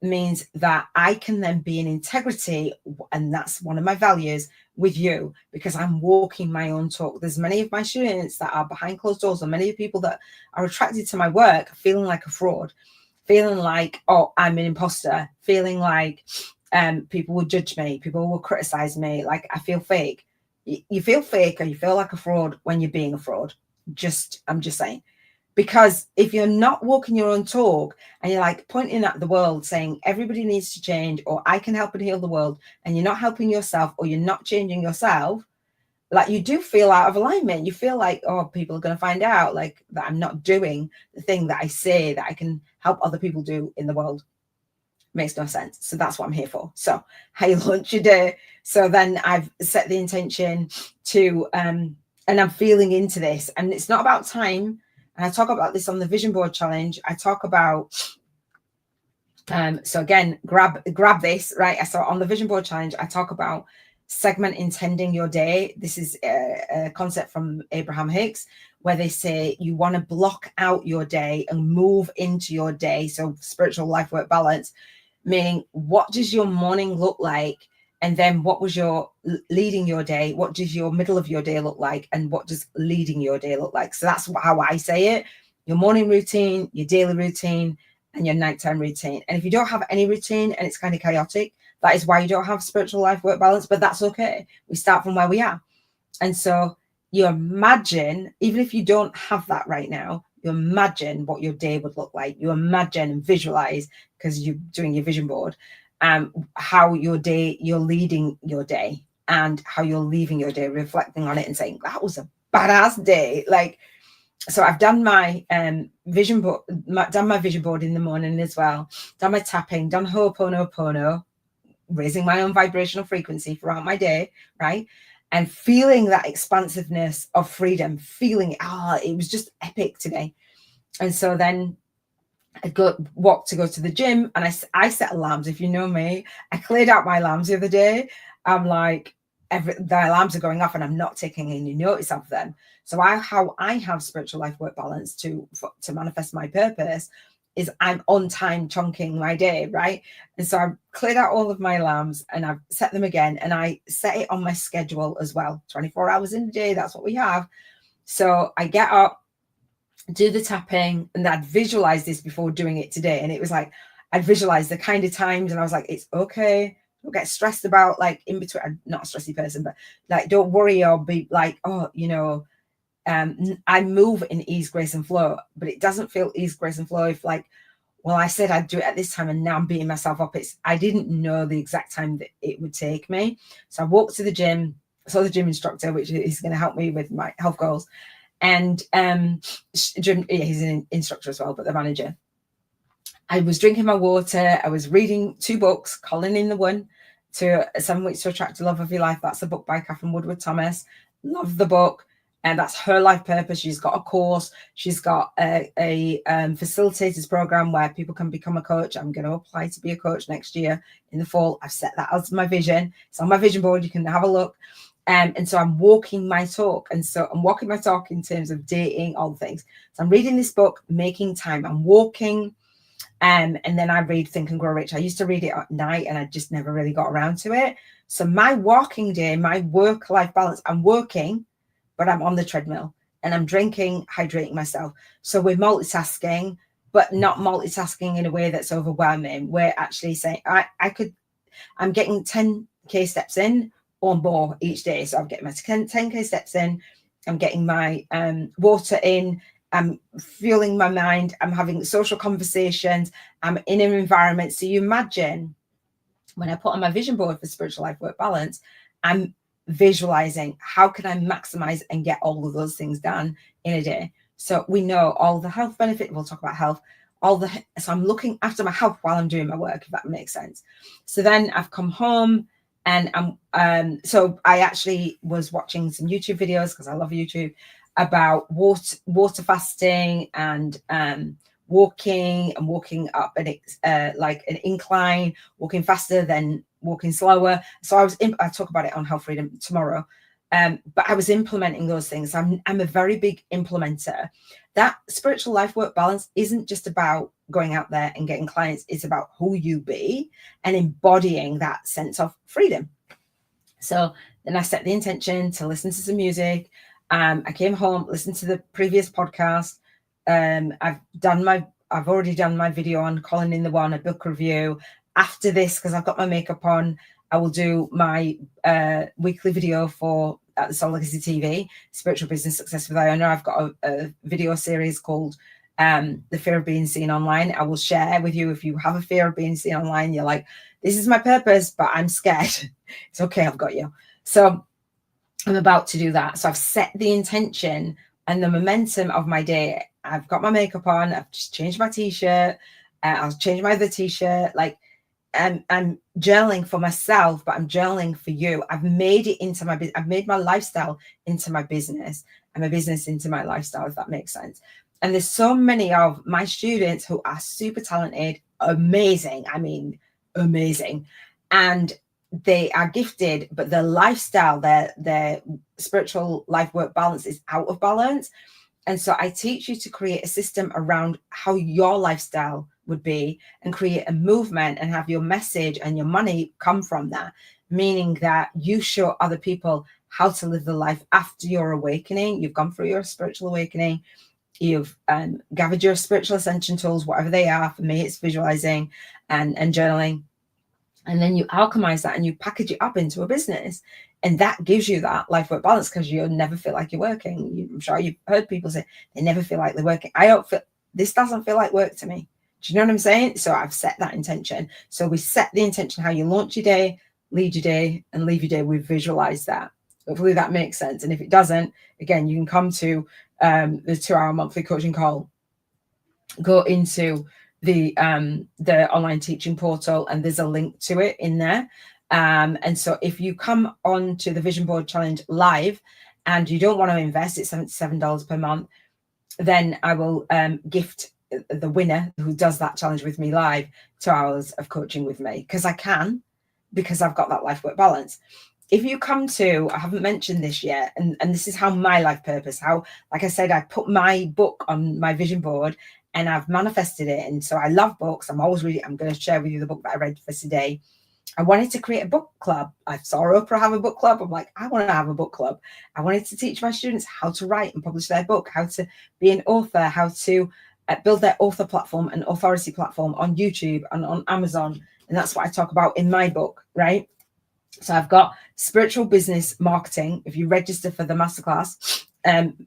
means that I can then be in integrity, and that's one of my values, with you, because I'm walking my own talk. There's many of my students that are behind closed doors, or many people that are attracted to my work feeling like a fraud, feeling like, oh, I'm an imposter, feeling like people will judge me, people will criticize me, like I feel fake. You feel fake, or you feel like a fraud when you're being a fraud. I'm just saying. Because if you're not walking your own talk, and you're like pointing at the world saying everybody needs to change, or I can help and heal the world, and you're not helping yourself, or you're not changing yourself, like, you do feel out of alignment. You feel like, oh, people are going to find out like that I'm not doing the thing that I say that I can help other people do in the world. Makes no sense. So that's what I'm here for. So how you launch your day. So then I've set the intention to, and I'm feeling into this, and it's not about time. And I talk about this on the vision board challenge. I talk about, so again, grab this, right? So on the vision board challenge, I talk about segment intending your day. This is a concept from Abraham Hicks, where they say you want to block out your day and move into your day. So spiritual life work balance, meaning, what does your morning look like? And then what was your leading your day? What does your middle of your day look like? And what does leading your day look like? So that's how I say it. Your morning routine, your daily routine, and your nighttime routine. And if you don't have any routine and it's kind of chaotic, that is why you don't have spiritual life work balance, but that's okay. We start from where we are. And so you imagine, even if you don't have that right now, you imagine what your day would look like. You imagine and visualize, because you're doing your vision board, how your day, you're leading your day, and how you're leaving your day, reflecting on it and saying, that was a badass day. Like, so I've done my vision board, done my vision board in the morning as well, done my tapping, done Ho'oponopono, raising my own vibrational frequency throughout my day, right? And feeling that expansiveness of freedom, feeling it was just epic today. And so then I walk to go to the gym, and I set alarms. If you know me, I cleared out my alarms the other day. I'm like, the alarms are going off and I'm not taking any notice of them. So how I have spiritual life work balance to manifest my purpose is I'm on time chunking my day, right? And so I've cleared out all of my alarms and I've set them again, and I set it on my schedule as well. 24 hours in a day, that's what we have. So I get up, do the tapping, and I'd visualize this before doing it today. And it was like, I'd visualize the kind of times, and I was like, it's okay. Don't get stressed about like in between. I'm not a stressy person, but like, don't worry or be like, oh, I move in ease, grace, and flow, but it doesn't feel ease, grace, and flow if like, well, I said I'd do it at this time and now I'm beating myself up. I didn't know the exact time that it would take me. So I walked to the gym, saw the gym instructor, which is going to help me with my health goals. And he's an instructor as well, but the manager. I was drinking my water. I was reading 2 books, Calling in the One, to 7 Weeks to Attract the Love of Your Life. That's a book by Catherine Woodward Thomas. Love the book. And that's her life purpose. She's got a course. She's got a facilitators program where people can become a coach. I'm going to apply to be a coach next year in the fall. I've set that as my vision. It's on my vision board. You can have a look. And so I'm walking my talk. And so I'm walking my talk in terms of dating, all the things. So I'm reading this book, making time. I'm walking. And then I read Think and Grow Rich. I used to read it at night and I just never really got around to it. So my walking day, my work-life balance, I'm working, but I'm on the treadmill and I'm drinking, hydrating myself. So we're multitasking, but not multitasking in a way that's overwhelming. We're actually saying, I'm getting 10K steps in or more each day. So I'm getting my 10K steps in. I'm getting my water in. I'm fueling my mind. I'm having social conversations. I'm in an environment. So you imagine when I put on my vision board for spiritual life work balance, I'm visualizing how can I maximize and get all of those things done in a day. So we know all the health benefit. We'll talk about health. So I'm looking after my health while I'm doing my work, if that makes sense. So then I've come home and so I actually was watching some YouTube videos because I love YouTube about water fasting and walking up like an incline, walking faster than walking slower. So I'll talk about it on Health Freedom tomorrow. But I was implementing those things. I'm a very big implementer. That spiritual life work balance isn't just about going out there and getting clients. It's about who you be and embodying that sense of freedom. So then I set the intention to listen to some music. I came home, listened to the previous podcast. I've already done my video on Calling in the One, a book review. After this, because I've got my makeup on, I will do my weekly video for the Soul Legacy TV, Spiritual Business Success with Iona. I've got a video series called The Fear of Being Seen Online. I will share with you if you have a fear of being seen online. You're like, this is my purpose, but I'm scared. It's okay, I've got you. So I'm about to do that. So I've set the intention and the momentum of my day. I've got my makeup on. I've just changed my t-shirt. I'll change my other t-shirt. Like, I'm journaling for myself, but I'm journaling for you. I've made it into my business. I've made my lifestyle into my business and my business into my lifestyle, if that makes sense. And there's so many of my students who are super talented, amazing. I mean, amazing. And they are gifted, but their lifestyle, their spiritual life work balance is out of balance. And so I teach you to create a system around how your lifestyle would be and create a movement and have your message and your money come from that, meaning that you show other people how to live the life after your awakening. You've gone through your spiritual awakening. You've gathered your spiritual ascension tools, whatever they are. For me, it's visualizing and journaling. And then you alchemize that and you package it up into a business. And that gives you that life work balance because you'll never feel like you're working. I'm sure you've heard people say they never feel like they're working. This doesn't feel like work to me. Do you know what I'm saying? So I've set that intention. So we set the intention how you launch your day, lead your day, and leave your day. We visualize that. Hopefully that makes sense. And if it doesn't, again, you can come to the 2-hour monthly coaching call, go into the online teaching portal, and there's a link to it in there. And so if you come on to the Vision Board Challenge live and you don't want to invest, it's $77 per month, then I will gift the winner who does that challenge with me live 2 hours of coaching with me, because I've got that life work balance. if you come to, I haven't mentioned this yet, and this is how my life purpose, how, like I said, I put my book on my vision board and I've manifested it. And so I love books. I'm always reading. I'm going to share with you the book that I read for today. I wanted to create a book club. I saw Oprah have a book club. I'm like, I want to have a book club. I wanted to teach my students how to write and publish their book, how to be an author, how to build their author platform and authority platform on YouTube and on Amazon. And that's what I talk about in my book, right? So I've got spiritual business marketing. If you register for the masterclass,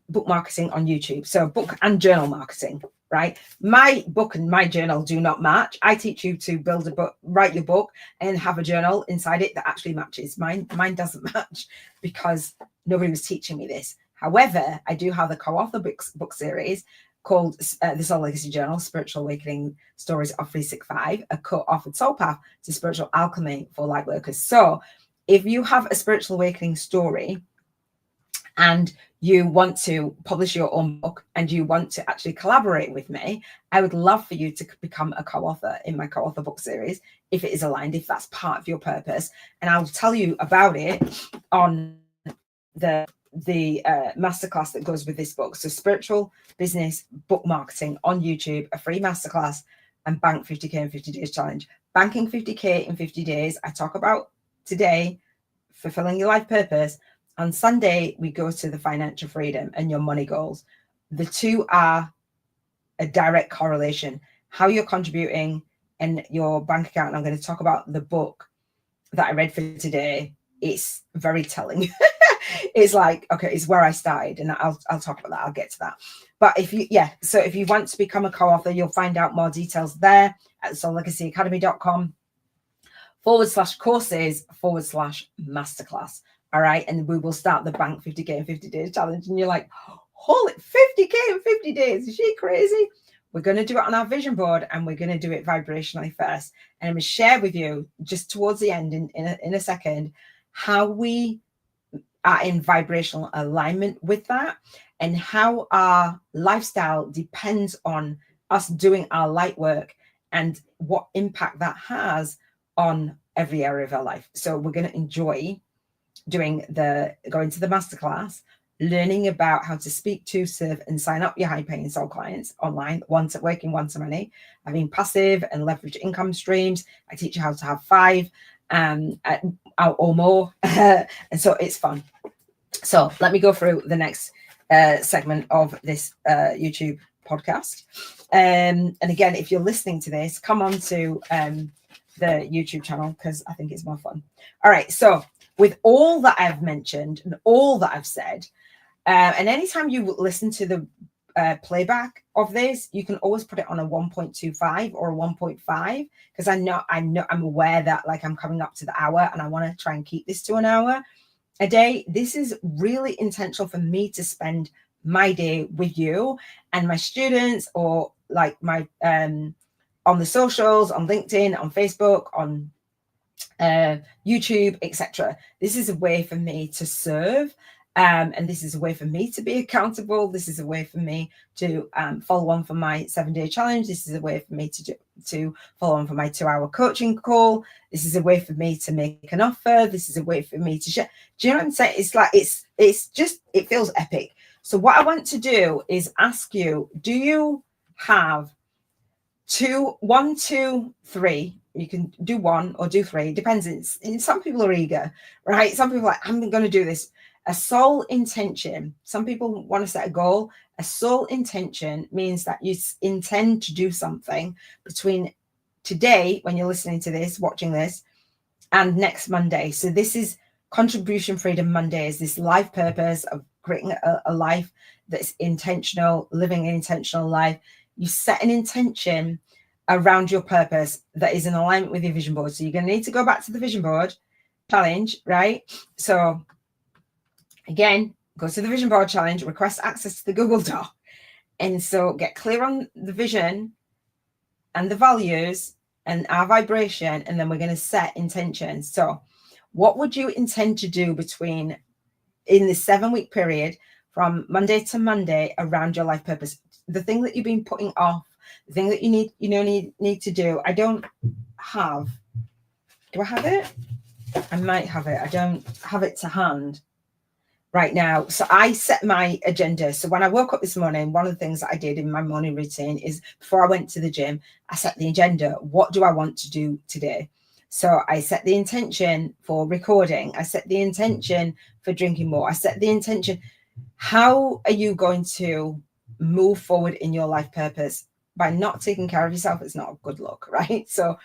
book marketing on YouTube. So book and journal marketing, right? My book and my journal do not match. I teach you to build a book, write your book, and have a journal inside it that actually matches. Mine doesn't match because nobody was teaching me this. However, I do have the co-author book series called The Soul Legacy Journal, Spiritual Awakening Stories of 365, a co-authored soul path to spiritual alchemy for light workers. So if you have a spiritual awakening story and you want to publish your own book and you want to actually collaborate with me, I would love for you to become a co-author in my co-author book series, if it is aligned, if that's part of your purpose. And I'll tell you about it on the masterclass that goes with this book. So spiritual business book marketing on YouTube, a free masterclass, and bank 50K in 50 days challenge. Banking 50K in 50 days, I talk about today, fulfilling your life purpose. On Sunday, we go to the financial freedom and your money goals. The two are a direct correlation. How you're contributing in your bank account. And I'm going to talk about the book that I read for today. It's very telling. It's like, okay, it's where I started, and I'll talk about that. I'll get to that. But if you want to become a co-author, you'll find out more details there at soullegacyacademy.com/courses/masterclass. All right. And we will start the bank 50K in 50 days challenge. And you're like, holy 50K in 50 days. Is she crazy? We're going to do it on our vision board, and we're going to do it vibrationally first. And I'm going to share with you just towards the end in a second, how we are in vibrational alignment with that, and how our lifestyle depends on us doing our light work and what impact that has on every area of our life. So we're going to enjoy going to the masterclass, learning about how to speak to, serve, and sign up your high-paying soul clients online, working one-to-many, having passive and leverage income streams. I teach you how to have 5 or more, and so it's fun. So let me go through the next segment of this YouTube podcast. And again, if you're listening to this, come on to the YouTube channel, because I think it's more fun. All right. So with all that I've mentioned and all that I've said, and anytime you listen to the playback of this, you can always put it on a 1.25 or a 1.5, because I'm aware that, like, I'm coming up to the hour and I want to try and keep this to an hour a day. This is really intentional for me to spend my day with you and my students, or like my on the socials, on LinkedIn, on Facebook, on YouTube, etc. This is a way for me to serve, and this is a way for me to be accountable. This is a way for me to follow on for my 7-day challenge. This is a way for me to follow on for my 2-hour coaching call. This is a way for me to make an offer. This is a way for me to share. Do you know what I'm saying? It's like, it feels epic. So what I want to do is ask you, do you have 1, 2, 3? You can do 1 or do 3. It depends. Some people are eager, right? Some people are like, I'm going to do this. A soul intention. Some people want to set a goal. A soul intention means that you intend to do something between today, when you're listening to this, watching this, and next Monday. So this is Contribution Freedom Mondays, this life purpose of creating a life that's intentional, living an intentional life. You set an intention around your purpose that is in alignment with your vision board. So you're going to need to go back to the vision board challenge, right? So again, go to the vision board challenge, request access to the Google Doc. And so get clear on the vision and the values and our vibration, and then we're going to set intentions. So what would you intend to do in this 7-week period from Monday to Monday around your life purpose? The thing that you've been putting off, the thing that you need to do. I don't have, do I have it? I might have it. I don't have it to hand right now. So I set my agenda. So when I woke up this morning, one of the things that I did in my morning routine is before I went to the gym, I set the agenda. What do I want to do today? So I set the intention for recording. I set the intention for drinking more. I set the intention. How are you going to move forward in your life purpose? By not taking care of yourself, it's not a good look, right? So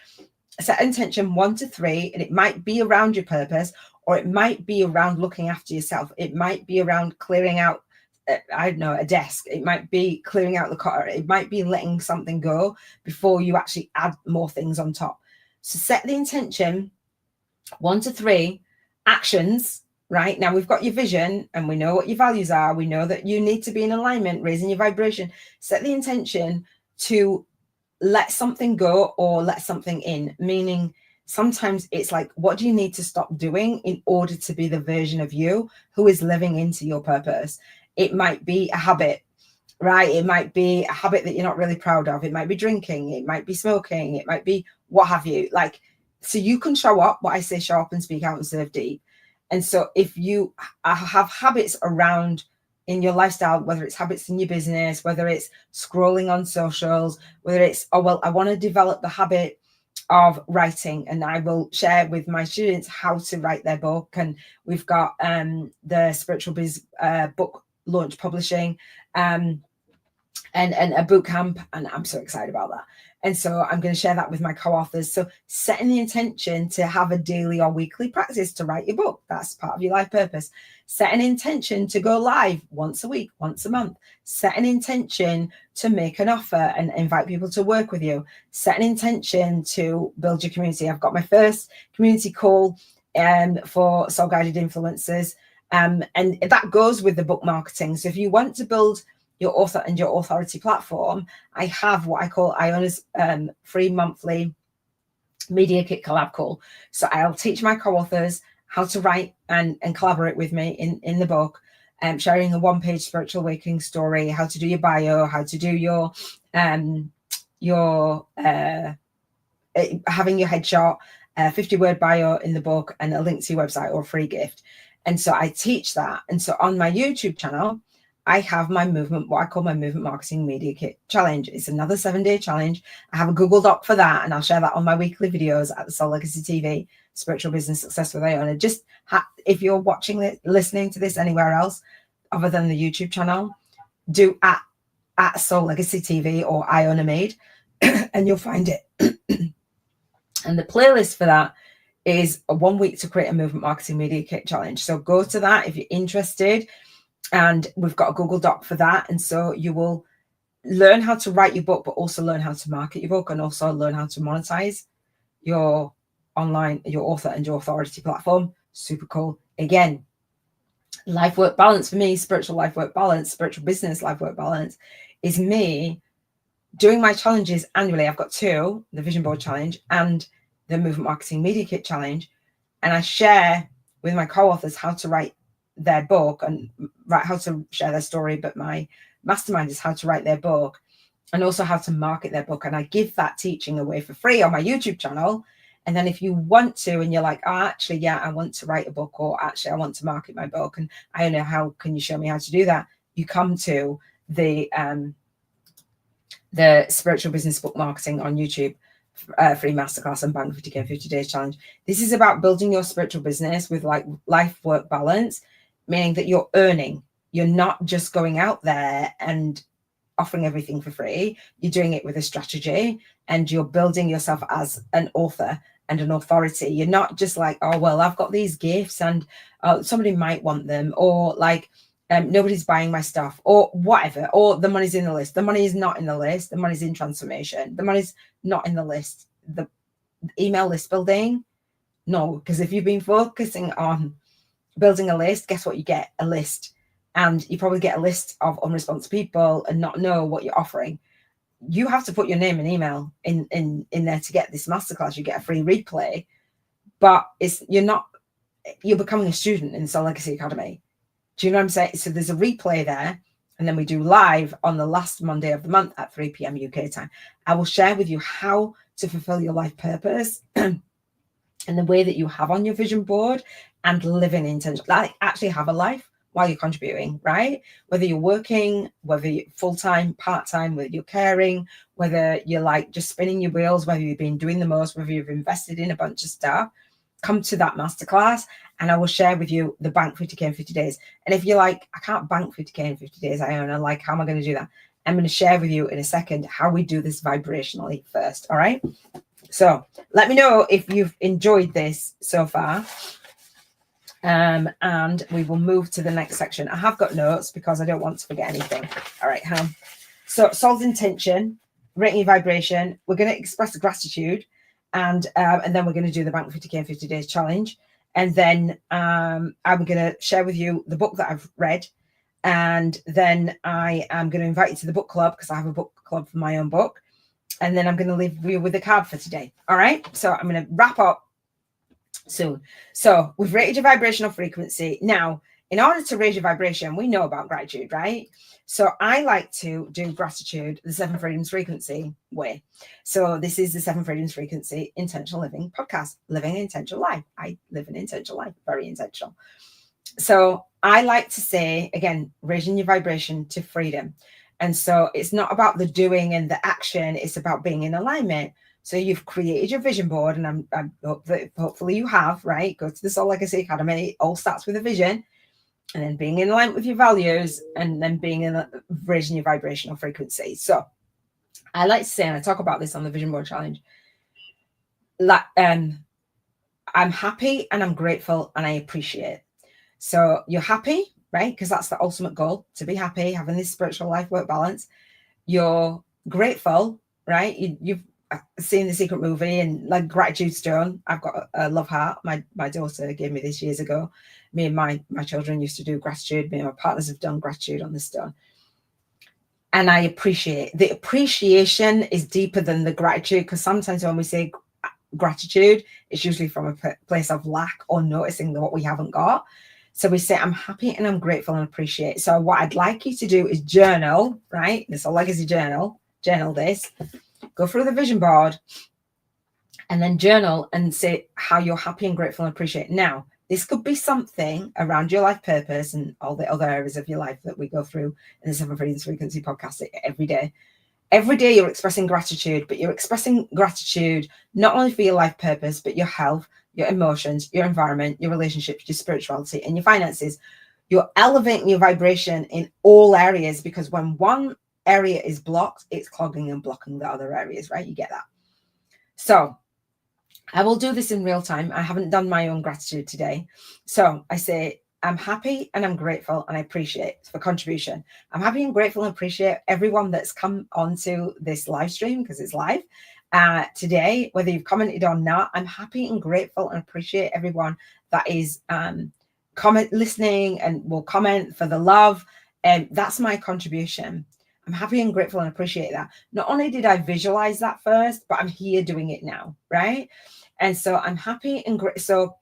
set intention 1 to 3, and it might be around your purpose, or it might be around looking after yourself. It might be around clearing out, I don't know, a desk. It might be clearing out the car. It might be letting something go before you actually add more things on top. So set the intention 1 to 3 actions. Right now, we've got your vision and we know what your values are. We know that you need to be in alignment, raising your vibration. Set the intention to let something go or let something in, meaning sometimes it's like, what do you need to stop doing in order to be the version of you who is living into your purpose? It might be a habit, right? It might be a habit that you're not really proud of. It might be drinking. It might be smoking. It might be what have you. Like, so you can show up. What I say, show up and speak out and serve deep. And so if you have habits around in your lifestyle, whether it's habits in your business, whether it's scrolling on socials, whether it's, oh, well, I want to develop the habit of writing, and I will share with my students how to write their book. And we've got the Spiritual Biz book launch publishing and a boot camp, and I'm so excited about that. And so I'm going to share that with my co-authors. So setting the intention to have a daily or weekly practice to write your book, that's part of your life purpose. Set an intention to go live once a week, once a month. Set an intention to make an offer and invite people to work with you. Set an intention to build your community. I've got my first community call for Soul Guided Influencers. And that goes with the book marketing. So if you want to build your author and your authority platform, I have what I call Iona's free monthly media kit collab call. So I'll teach my co-authors how to write and collaborate with me in the book, sharing a 1-page spiritual awakening story, how to do your bio, how to do your having your headshot, 50-word bio in the book, and a link to your website or a free gift. And so I teach that. And so on my YouTube channel, I have my movement, what I call my movement marketing media kit challenge. It's another 7-day challenge. I have a Google Doc for that, and I'll share that on my weekly videos at the Soul Legacy TV, Spiritual Business Success with Iona. Just if you're watching, listening to this anywhere else other than the YouTube channel, do at Soul Legacy TV or Iona Made, and you'll find it. And the playlist for that is a 1 week to create a movement marketing media kit challenge. So go to that if you're interested. And we've got a Google Doc for that. And so you will learn how to write your book, but also learn how to market your book, and also learn how to monetize your online, your author and your authority platform. Super cool. Again, life work balance for me, spiritual life work balance, spiritual business life work balance is me doing my challenges annually. I've got 2, the Vision Board Challenge and the Movement Marketing Media Kit Challenge. And I share with my co-authors how to write their book and how to share their story. But my mastermind is how to write their book and also how to market their book. And I give that teaching away for free on my YouTube channel. And then if you want to, and you're like, oh, actually, yeah, I want to write a book, or actually I want to market my book, and I don't know, how can you show me how to do that? You come to the Spiritual Business Book Marketing on YouTube free masterclass and Bang 50K 50 Days Challenge. This is about building your spiritual business with like life work balance, meaning that you're earning. You're not just going out there and offering everything for free. You're doing it with a strategy, and you're building yourself as an author and an authority. You're not just like, oh, well, I've got these gifts and somebody might want them, or like nobody's buying my stuff, or whatever, or the money's in the list. The money is not in the list. The money's in transformation. The money's not in the list. The email list building, no, because if you've been focusing on building a list, guess what? You get a list, and you probably get a list of unresponsive people and not know what you're offering. You have to put your name and email in there to get this masterclass. You get a free replay, but you're becoming a student in the Soul Legacy Academy. Do you know what I'm saying? So there's a replay there, and then we do live on the last Monday of the month at 3 p.m. UK time. I will share with you how to fulfill your life purpose and the way that you have on your vision board and living intention, like actually have a life while you're contributing, right? Whether you're working, whether you're full-time, part-time, whether you're caring, whether you're like just spinning your wheels, whether you've been doing the most, whether you've invested in a bunch of stuff, come to that masterclass and I will share with you the bank 50K in 50 days. And if you're like, I can't bank 50K in 50 days, Iona, like, how am I going to do that? I'm going to share with you in a second how we do this vibrationally first. All right. So let me know if you've enjoyed this so far. And we will move to the next section. I have got notes because I don't want to forget anything. All right, so soul's intention, rating your vibration. We're going to express gratitude, and then we're going to do the bank 50K in 50 days challenge. And then I'm going to share with you the book that I've read. And then I am going to invite you to the book club because I have a book club for my own book. And then I'm going to leave you with a card for today. All right. So I'm going to wrap up soon. So we've rated your vibrational frequency. Now, in order to raise your vibration, we know about gratitude, right? So I like to do gratitude the 7 freedoms frequency way. So this is the 7 freedoms frequency intentional living podcast, living an intentional life. I live an intentional life, very intentional. So I like to say, again, raising your vibration to freedom. And so it's not about the doing and the action. It's about being in alignment. So you've created your vision board, and I hope that hopefully you have, right? Go to the Soul Legacy Academy. It all starts with a vision, and then being in alignment with your values, and then being in raising your vibrational frequency. So I like to say, and I talk about this on the Vision Board Challenge, like I'm happy and I'm grateful and I appreciate. So you're happy, right? Because that's the ultimate goal, to be happy, having this spiritual life work balance. You're grateful, right? You've seen the Secret movie and like gratitude stone. I've got a love heart. My daughter gave me this years ago. Me and my children used to do gratitude. Me and my partners have done gratitude on the stone. And I appreciate. The appreciation is deeper than the gratitude, because sometimes when we say gratitude, it's usually from a place of lack or noticing what we haven't got. So we say, I'm happy and I'm grateful and appreciate. So what I'd like you to do is journal, right? It's a legacy journal. Journal this. Go through the vision board and then journal and say how you're happy and grateful and appreciate. Now, this could be something around your life purpose and all the other areas of your life that we go through in the 7 Freedoms Frequency podcast every day. Every day you're expressing gratitude, but you're expressing gratitude not only for your life purpose, but your health, your emotions, your environment, your relationships, your spirituality, and your finances. You're elevating your vibration in all areas, because when one area is blocked, it's clogging and blocking the other areas, right? You get that. So I will do this in real time. I haven't done my own gratitude today. So I say, I'm happy and I'm grateful and I appreciate for contribution. I'm happy and grateful and appreciate everyone that's come onto this live stream, because it's live today, whether you've commented or not. I'm happy and grateful and appreciate everyone that is listening and will comment for the love. And that's my contribution. I'm happy and grateful and appreciate that. Not only did I visualize that first, but I'm here doing it now, right? And so I'm happy and grateful. So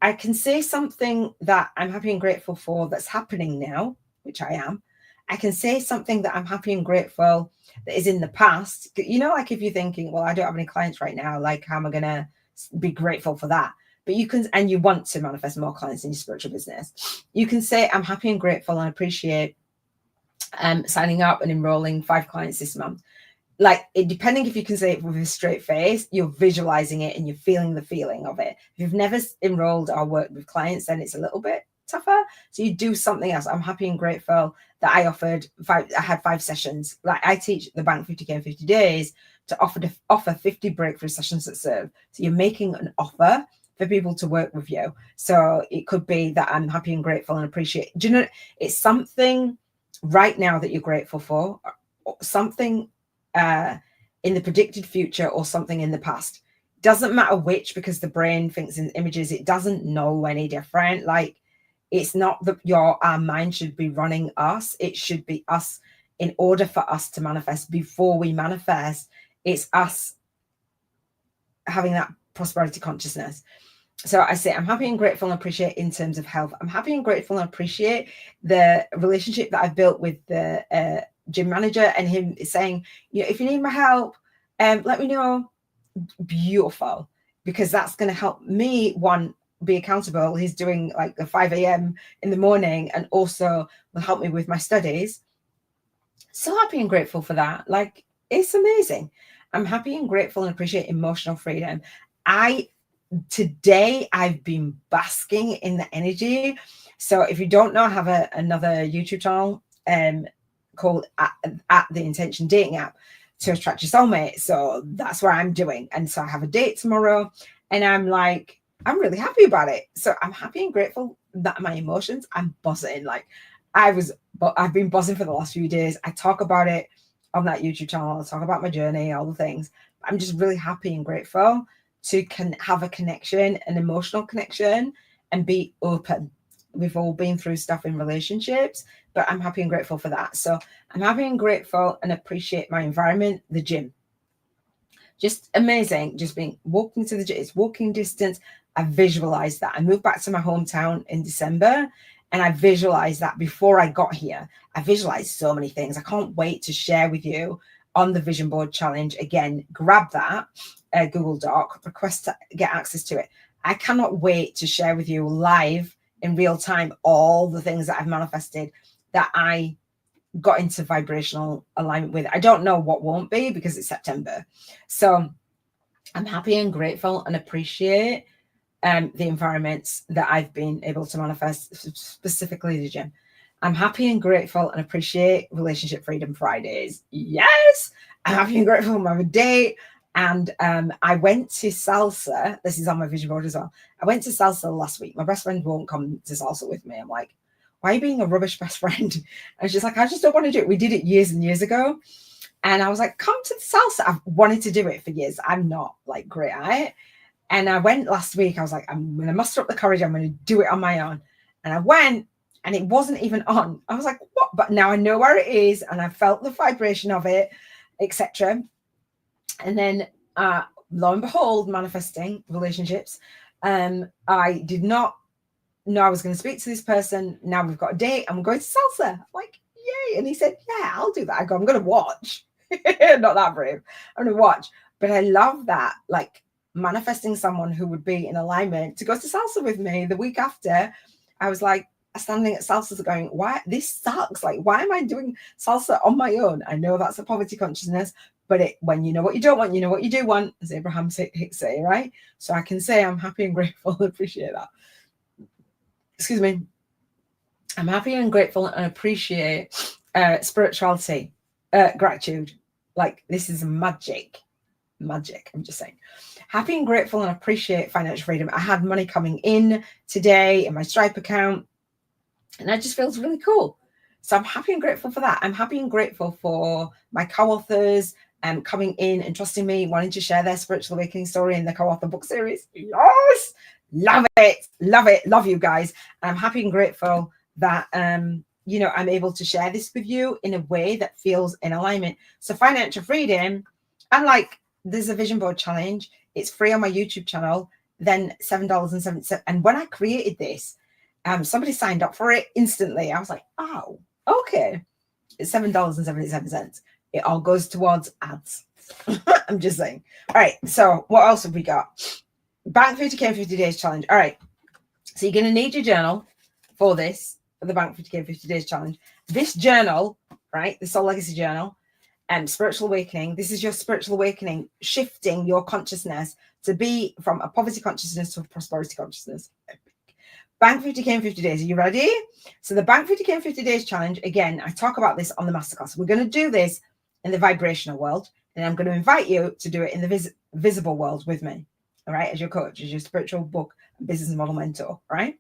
I can say something that I'm happy and grateful for that's happening now, which I am. I can say something that I'm happy and grateful that is in the past. You know, like if you're thinking, well, I don't have any clients right now, like how am I going to be grateful for that? But you can, and you want to manifest more clients in your spiritual business. You can say, I'm happy and grateful and appreciate signing up and enrolling 5 clients this month. Like, depending if you can say it with a straight face, you're visualizing it and you're feeling the feeling of it. If you've never enrolled or worked with clients, then it's a little bit tougher. So you do something else. I'm happy and grateful that I had 5 sessions. Like, I teach the Bank 50K in 50 days to offer 50 breakthrough sessions that serve. So you're making an offer for people to work with you. So it could be that I'm happy and grateful and appreciate. Do you know, it's something right now that you're grateful for, something in the predicted future, or something in the past. Doesn't matter which, because the brain thinks in images. It doesn't know any different. Like, it's not that our mind should be running us. It should be us. In order for us to manifest, before we manifest, it's us having that prosperity consciousness. So I say, I'm happy and grateful and appreciate in terms of health. I'm happy and grateful and appreciate the relationship that I've built with the gym manager, and him saying, you know, if you need my help, let me know. Beautiful. because that's going to help me, one, be accountable. He's doing like the 5 a.m. in the morning, and also will help me with my studies. So happy and grateful for that. Like, it's amazing. I'm happy and grateful and appreciate emotional freedom. Today I've been basking in the energy. So if you don't know, I have another YouTube channel called at the Intention Dating App to attract your soulmate. So that's what I'm doing. And so I have a date tomorrow, and I'm really happy about it. So I'm happy and grateful that my emotions, I'm buzzing. Like, I've been buzzing for the last few days. I talk about it on that YouTube channel. I talk about my journey, all the things. I'm just really happy and grateful to have a connection, an emotional connection, and be open. We've all been through stuff in relationships, but I'm happy and grateful for that. So I'm happy and grateful and appreciate my environment, the gym. Just amazing. Just walking to the gym. It's walking distance. I visualized that. I moved back to my hometown in December, and I visualized that before I got here. I visualized so many things. I can't wait to share with you on the Vision Board Challenge. Again, grab that Google Doc, request to get access to it. I cannot wait to share with you live in real time all the things that I've manifested that I got into vibrational alignment with. I don't know what won't be, because it's September. So I'm happy and grateful and appreciate the environments that I've been able to manifest, specifically the gym. I'm happy and grateful and appreciate Relationship Freedom Fridays. Yes, I'm happy and grateful for my date. And I went to salsa. This is on my vision board as well. I went to salsa last week. My best friend won't come to salsa with me. I'm like, why are you being a rubbish best friend? And she's like, I just don't want to do it. We did it years and years ago. And I was like, come to the salsa. I've wanted to do it for years. I'm not like great at it. And I went last week. I was like, I'm going to muster up the courage. I'm going to do it on my own. And I went, and it wasn't even on. I was like, what? But now I know where it is, and I felt the vibration of it, etc. And then lo and behold, manifesting relationships. I did not know I was going to speak to this person. Now we've got a date and we're going to salsa. I'm like, yay. And he said, yeah, I'll do that. I go, I'm going to watch. Not that brave. I'm going to watch. But I love that, like, manifesting someone who would be in alignment to go to salsa with me. The week after, I was like, standing at salsa going, why? This sucks. Like, why am I doing salsa on my own? I know that's a poverty consciousness, but when you know what you don't want, you know what you do want, as Abraham Hicks say, right? So I can say I'm happy and grateful and appreciate that. Excuse me. I'm happy and grateful and appreciate spirituality, gratitude. Like, this is magic. I'm just saying. Happy and grateful and appreciate financial freedom. I had money coming in today in my Stripe account, and that just feels really cool. So I'm happy and grateful for that. I'm happy and grateful for my co-authors coming in and trusting me, wanting to share their spiritual awakening story in the co-author book series. Yes, love it, love you guys. And I'm happy and grateful that I'm able to share this with you in a way that feels in alignment. So financial freedom, I'm like, there's a vision board challenge. It's free on my YouTube channel. Then $7.77. And when I created this, somebody signed up for it instantly. I was like, oh, okay. It's $7.77. It all goes towards ads. I'm just saying. All right. So what else have we got? Bank 50K in 50 days challenge. All right. So you're going to need your journal for this, for the Bank 50K in 50 days challenge. This journal, right? The Soul Legacy Journal. Spiritual awakening. This is your spiritual awakening, shifting your consciousness to be from a poverty consciousness to a prosperity consciousness. Bank 50K in 50 days. Are you ready? So the Bank 50K in 50 days challenge, again, I talk about this on the masterclass. We're going to do this in the vibrational world, and I'm going to invite you to do it in the visible world with me, all right, as your coach, as your spiritual book and business model mentor, right?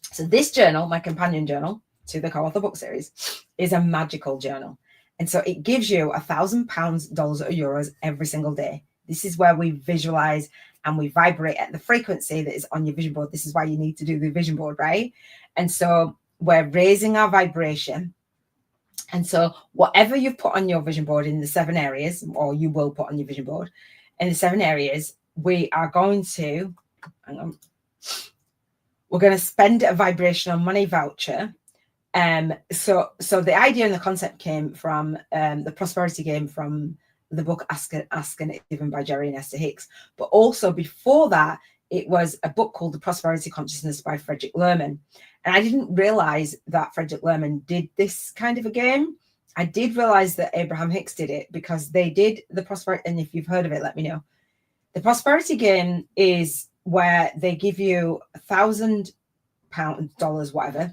So this journal, my companion journal to the co-author book series, is a magical journal. And so it gives you £1,000, dollars, or euros every single day. This is where we visualize and we vibrate at the frequency that is on your vision board. This is why you need to do the vision board, right? And so we're raising our vibration. And so whatever you've put on your vision board in the 7 areas, or you will put on your vision board in the 7 areas, we are going to, we're going to spend a vibrational money voucher. So the idea and the concept came from the prosperity game from the book Ask and It's Given by Jerry and Esther Hicks. But also before that, it was a book called The Prosperity Consciousness by Frederick Lerman. And I didn't realize that Frederick Lerman did this kind of a game. I did realize that Abraham Hicks did it, because they did the prosperity. And if you've heard of it, let me know. The prosperity game is where they give you £1,000, dollars, whatever,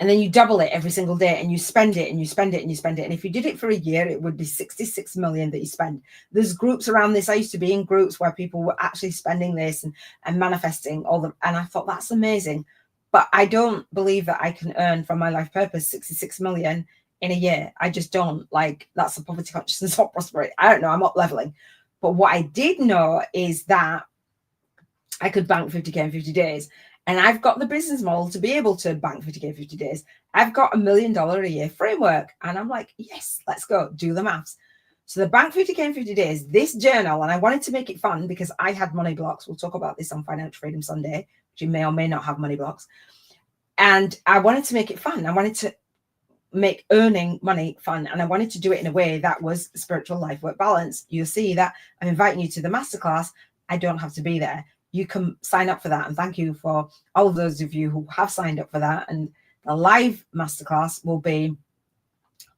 and then you double it every single day, and you spend it and you spend it and you spend it. And if you did it for a year, it would be 66 million that you spend. There's groups around this. I used to be in groups where people were actually spending this and manifesting all the, and I thought that's amazing. But I don't believe that I can earn from my life purpose 66 million in a year. I just don't. Like, that's the poverty consciousness of prosperity. I don't know. I'm up leveling. But what I did know is that I could bank 50K in 50 days. And I've got the business model to be able to bank 50K in 50 days. I've got $1 million a year framework. And I'm like, yes, let's go do the maths. So the bank 50K in 50 days, this journal, and I wanted to make it fun because I had money blocks. We'll talk about this on Financial Freedom Sunday, which you may or may not have money blocks. And I wanted to make it fun. I wanted to make earning money fun. And I wanted to do it in a way that was spiritual life work balance. You'll see that I'm inviting you to the masterclass. I don't have to be there. You can sign up for that. And thank you for all of those of you who have signed up for that. And the live masterclass will be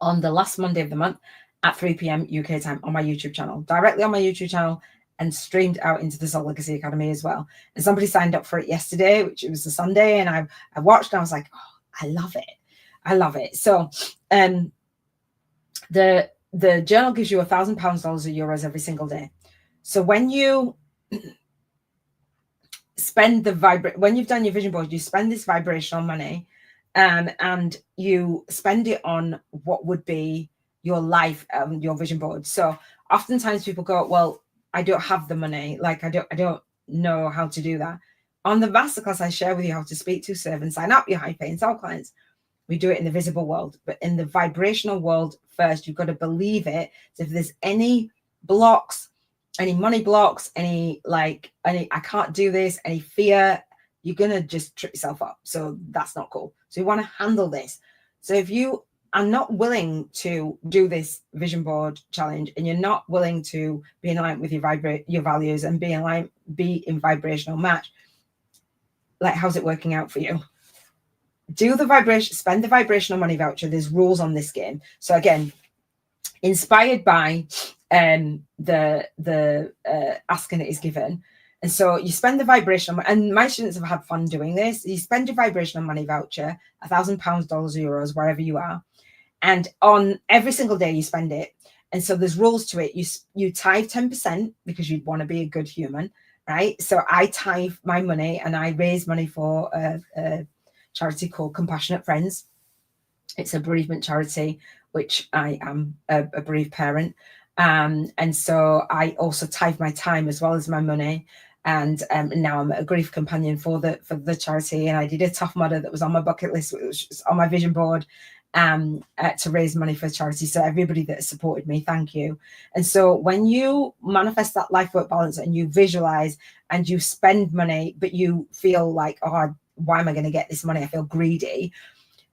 on the last Monday of the month at 3 p.m. UK time on my YouTube channel, directly on my YouTube channel, and streamed out into the Soul Legacy Academy as well. And somebody signed up for it yesterday, which it was a Sunday, and I watched and I was like, oh, I love it. I love it. So the journal gives you £1,000, dollars, or euros every single day. So when you spend when you've done your vision board, you spend this vibrational money, and you spend it on what would be your life, your vision board. So oftentimes people go, well, I don't have the money. Like, I don't know how to do that. On the masterclass, I share with you how to speak to, serve, and sign up your high paying soul clients. We do it in the visible world, but in the vibrational world first, you've got to believe it. So if there's any blocks, any money blocks, any I can't do this, any fear, you're going to just trip yourself up. So that's not cool. So you want to handle this. So if you are not willing to do this vision board challenge, and you're not willing to be in line with your values and be in vibrational match, like, how's it working out for you? Do the vibration, spend the vibrational money voucher. There's rules on this game. So again, inspired by the Ask and It Is Given. And so you spend the vibrational, and my students have had fun doing this. You spend your vibrational money voucher, £1,000, dollars, or euros, wherever you are. And on every single day you spend it. And so there's rules to it. You tithe 10% because you'd want to be a good human, right? So I tithe my money, and I raise money for a charity called Compassionate Friends. It's a bereavement charity, which I am a bereaved parent. And so I also tithe my time as well as my money. And now I'm a grief companion for the charity. And I did a Tough Mudder that was on my bucket list, which was on my vision board, to raise money for charity. So everybody that supported me, thank you. And so when you manifest that life work balance and you visualize and you spend money, but you feel like, oh, why am I going to get this money? I feel greedy.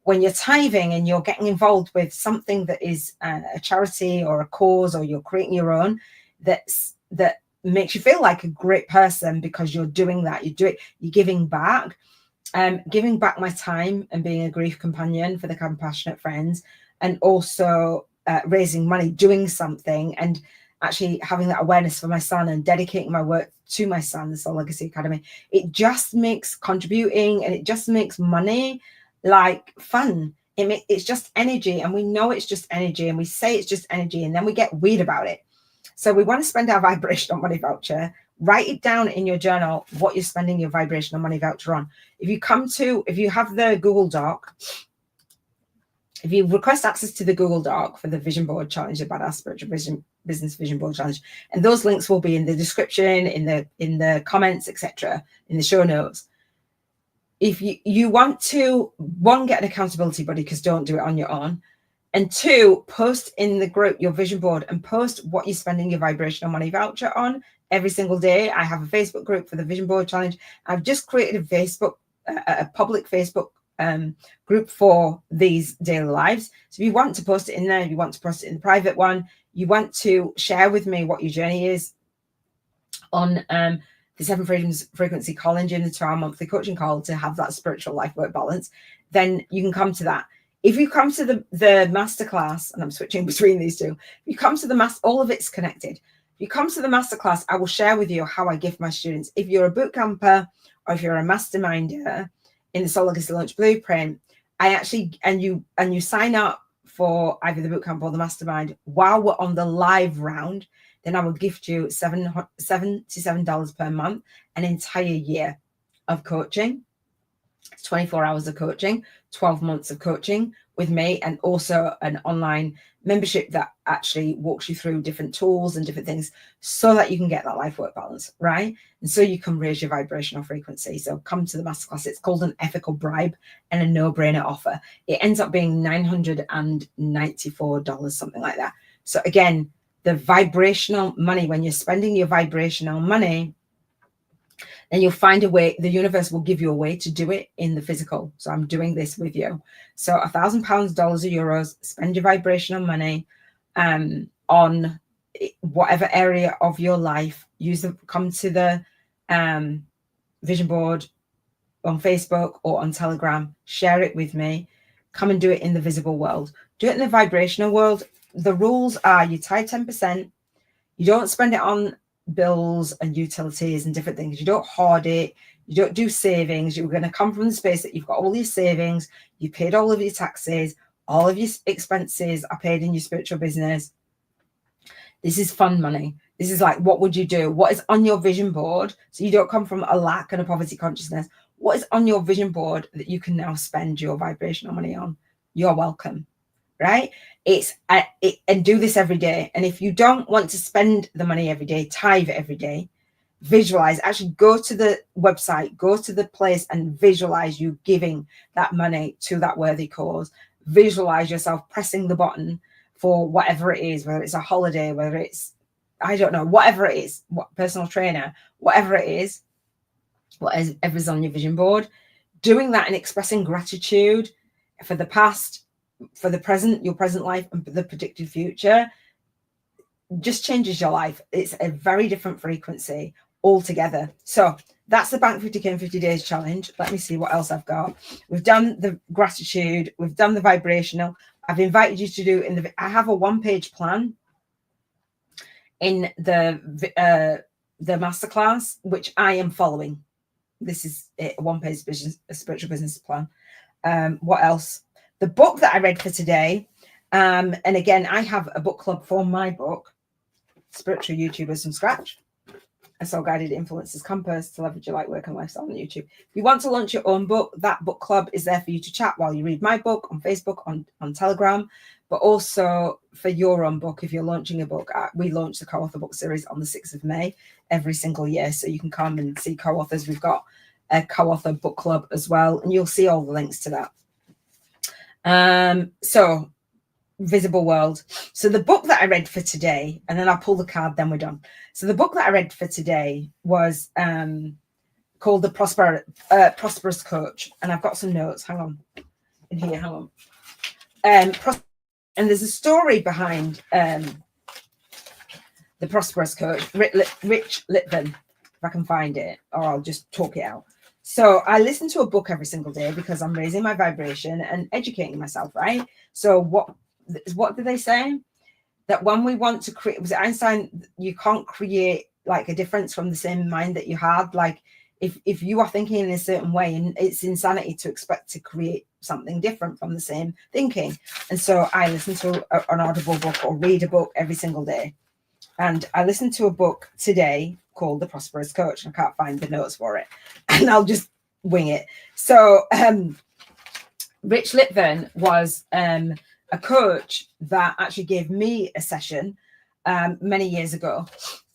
When you're tithing and you're getting involved with something that is a charity or a cause, or you're creating your own, that makes you feel like a great person because you're doing that. You're giving back. Giving back my time and being a grief companion for the Compassionate Friends, and also raising money, doing something, and actually having that awareness for my son and dedicating my work to my son, the Soul Legacy Academy. It just makes contributing, and it just makes money like fun. It's just energy, and we know it's just energy, and we say it's just energy, and then we get weird about it. So we want to spend our vibrational money voucher. Write it down in your journal what you're spending your vibrational money voucher on. If you have the Google Doc, if you request access to the Google Doc for the Vision Board Challenge, the Badass Spiritual Business Vision Board Challenge, and those links will be in the description, in the comments, etc., in the show notes. If you want to, one, get an accountability buddy, because don't do it on your own. And two, post in the group your vision board and post what you're spending your vibrational money voucher on every single day. I have a Facebook group for the Vision Board Challenge. I've just created a public Facebook group for these daily lives. So if you want to post it in there, if you want to post it in the private one, you want to share with me what your journey is on the 7 Freedoms frequency call in during the 2-hour monthly coaching call to have that spiritual life work balance, then you can come to that. If you come to the masterclass, and I'm switching between these two, if you come to the all of it's connected. If you come to the masterclass, I will share with you how I gift my students. If you're a boot camper or if you're a masterminder in the Soul Legacy Launch Blueprint, I actually, and you sign up for either the bootcamp or the mastermind while we're on the live round, then I will gift you $77 per month, an entire year of coaching. It's 24 hours of coaching, 12 months of coaching with me, and also an online membership that actually walks you through different tools and different things so that you can get that life work balance, right? And so you can raise your vibrational frequency. So come to the masterclass. It's called an ethical bribe and a no-brainer offer. It ends up being $994, something like that. So again, the vibrational money, when you're spending your vibrational money, then you'll find a way, the universe will give you a way to do it in the physical. So I'm doing this with you. So £1,000, dollars or euros, spend your vibrational money on whatever area of your life. Come to the vision board on Facebook or on Telegram, share it with me. Come and do it in the visible world. Do it in the vibrational world. The rules are you tie 10%. You don't spend it on bills and utilities and different things. You don't hoard it. You don't do savings. You're going to come from the space that you've got all your savings. You paid all of your taxes. All of your expenses are paid in your spiritual business. This is fun money. This is like, what would you do? What is on your vision board? So you don't come from a lack and a poverty consciousness. What is on your vision board that you can now spend your vibrational money on? You're welcome, right? And do this every day. And if you don't want to spend the money every day, tithe every day, visualize, actually go to the website, go to the place and visualize you giving that money to that worthy cause. Visualize yourself pressing the button for whatever it is, whether it's a holiday, whether it's, I don't know, whatever it is, what personal trainer, whatever it is, whatever's on your vision board, doing that and expressing gratitude for the past, for the present, your present life, and the predicted future, just changes your life. It's a very different frequency altogether. So that's the Bank 50K in 50 Days challenge. Let me see what else I've got. We've done the gratitude. We've done the vibrational. I've invited you to do I have a 1-page plan in the masterclass, which I am following. This is a 1-page a spiritual business plan. What else? The book that I read for today, and again, I have a book club for my book, Spiritual YouTubers from Scratch, a soul-guided influencers compass to leverage your light work and lifestyle on YouTube. If you want to launch your own book, that book club is there for you to chat while you read my book on Facebook, on Telegram, but also for your own book. If you're launching a book, we launch the co-author book series on the 6th of May every single year. So you can come and see co-authors. We've got a co-author book club as well, and you'll see all the links to that. So visible world. So the book that I read for today, and then I'll pull the card, then we're done. So the book that I read for today was called The Prosperous Coach. And I've got some notes. Hang on. In here, hang on. And there's a story behind The Prosperous Coach, Rich Litvin, if I can find it, or I'll just talk it out. So I listen to a book every single day because I'm raising my vibration and educating myself, right? So what did they say? That when we want to create, was it Einstein, you can't create like a difference from the same mind that you had. Like if you are thinking in a certain way, and it's insanity to expect to create something different from the same thinking. And so I listen to an audible book or read a book every single day. And I listened to a book today called The Prosperous Coach. I can't find the notes for it, and I'll just wing it. So Rich Litvin was a coach that actually gave me a session many years ago.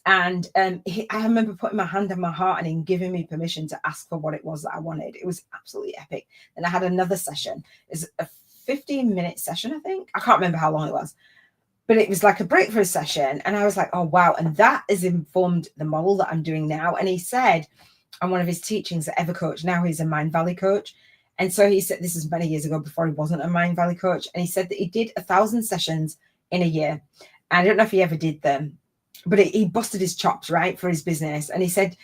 And I remember putting my hand on my heart and him giving me permission to ask for what it was that I wanted. It was absolutely epic. And I had another session. It's a 15-minute session, I think. I can't remember how long it was. But it was like a breakthrough session. And I was like, oh, wow. And that has informed the model that I'm doing now. And he said on one of his teachings at EverCoach, now he's a Mind Valley coach. And so he said, this is many years ago before he wasn't a Mind Valley coach. And he said that he did 1,000 sessions in a year. I don't know if he ever did them, but he busted his chops, right, for his business. And he said,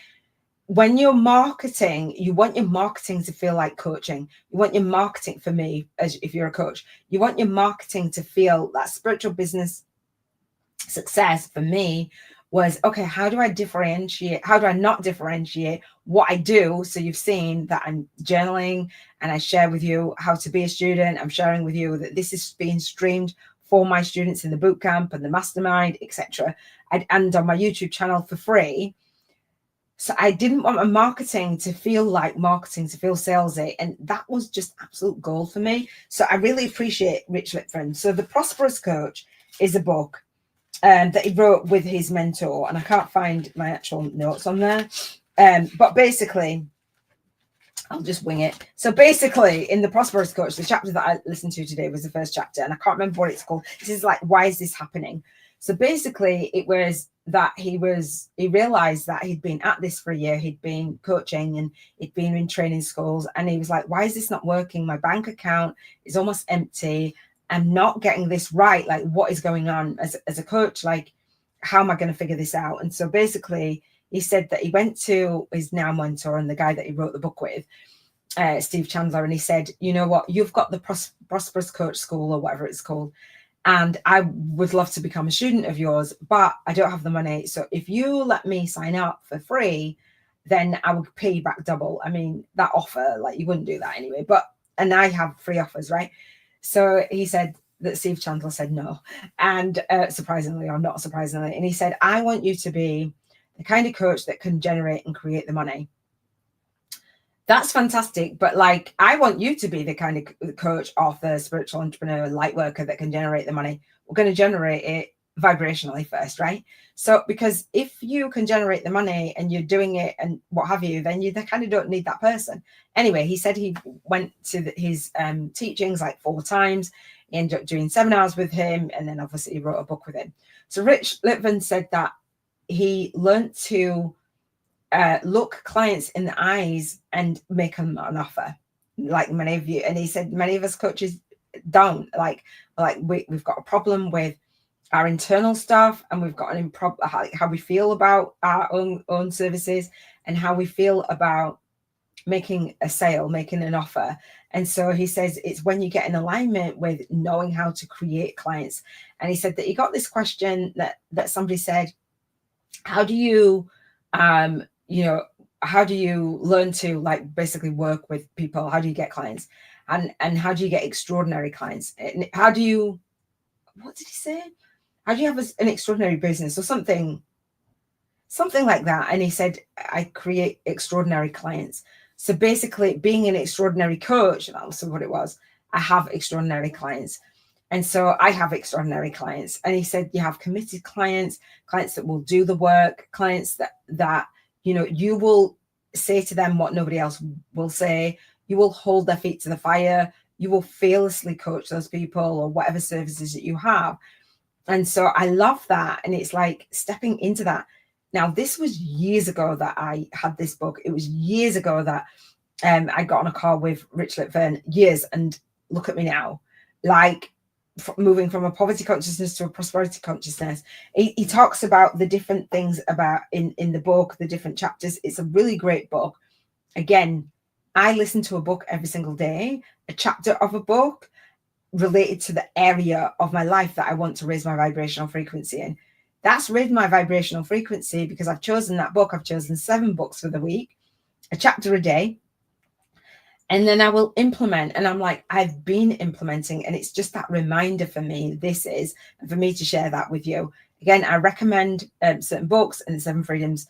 when you're marketing, you want your marketing to feel like coaching. You want your marketing, for me, as if you're a coach, you want your marketing to feel that spiritual business success for me was, okay, how do I differentiate? How do I not differentiate what I do? So you've seen that I'm journaling and I share with you how to be a student. I'm sharing with you that this is being streamed for my students in the bootcamp and the mastermind, etc. And on my YouTube channel for free. So I didn't want my marketing to feel like marketing, to feel salesy. And that was just absolute gold for me. So I really appreciate Rich Litfin. So The Prosperous Coach is a book that he wrote with his mentor, and I can't find my actual notes on there. But basically, I'll just wing it. So basically, in The Prosperous Coach, the chapter that I listened to today was the first chapter, and I can't remember what it's called. This is like, why is this happening? So basically, it was that he realized that he'd been at this for a year, he'd been coaching and he'd been in training schools, and he was like, why is this not working? My bank account is almost empty. I'm not getting this right. Like, what is going on as a coach? Like, how am I going to figure this out? And so basically, he said that he went to his now mentor and the guy that he wrote the book with, Steve Chandler, and he said, you know what, you've got the Prosperous Coach School or whatever it's called, and I would love to become a student of yours, but I don't have the money. So if you let me sign up for free, then I would pay you back double. I mean, that offer, like, you wouldn't do that anyway, and I have free offers, right? So he said that Steve Chandler said no, and surprisingly or not surprisingly, and he said, I want you to be the kind of coach that can generate and create the money. That's fantastic, but like, I want you to be the kind of coach of the spiritual entrepreneur light worker that can generate the money. We're going to generate it vibrationally first, right? So because if you can generate the money and you're doing it and what have you, then you kind of don't need that person. Anyway, he said he went to his teachings like 4 times. He ended up doing seminars with him, and then obviously he wrote a book with him. So Rich Litvin said that he learned to look clients in the eyes and make them an offer, like many of you. And he said many of us coaches don't. Like we've got a problem with our internal stuff, and we've got how we feel about our own services, and how we feel about making a sale, making an offer. And so he says it's when you get in alignment with knowing how to create clients. And he said that he got this question that somebody said, how do you how do you learn to, like, basically work with people? How do you get clients? And how do you get extraordinary clients? And how do you, what did he say? How do you have an extraordinary business or something like that? And he said, I create extraordinary clients. So basically, being an extraordinary coach, and also what it was, I have extraordinary clients. And so I have extraordinary clients. And he said, you have committed clients that will do the work, clients that you will say to them what nobody else will say. You will hold their feet to the fire. You will fearlessly coach those people or whatever services that you have. And so I love that. And it's like stepping into that. Now, this was years ago that I had this book. It was years ago that I got on a call with Rich Litvin, years. And look at me now, like moving from a poverty consciousness to a prosperity consciousness. He talks about the different things about in the book, the different chapters. It's a really great book. Again, I listen to a book every single day, a chapter of a book related to the area of my life that I want to raise my vibrational frequency in. That's raised my vibrational frequency because I've chosen that book. I've chosen 7 books for the week, a chapter a day. And then I will implement. And I'm like, I've been implementing. And it's just that reminder for me, and for me to share that with you. Again, I recommend certain books in the 7 Freedoms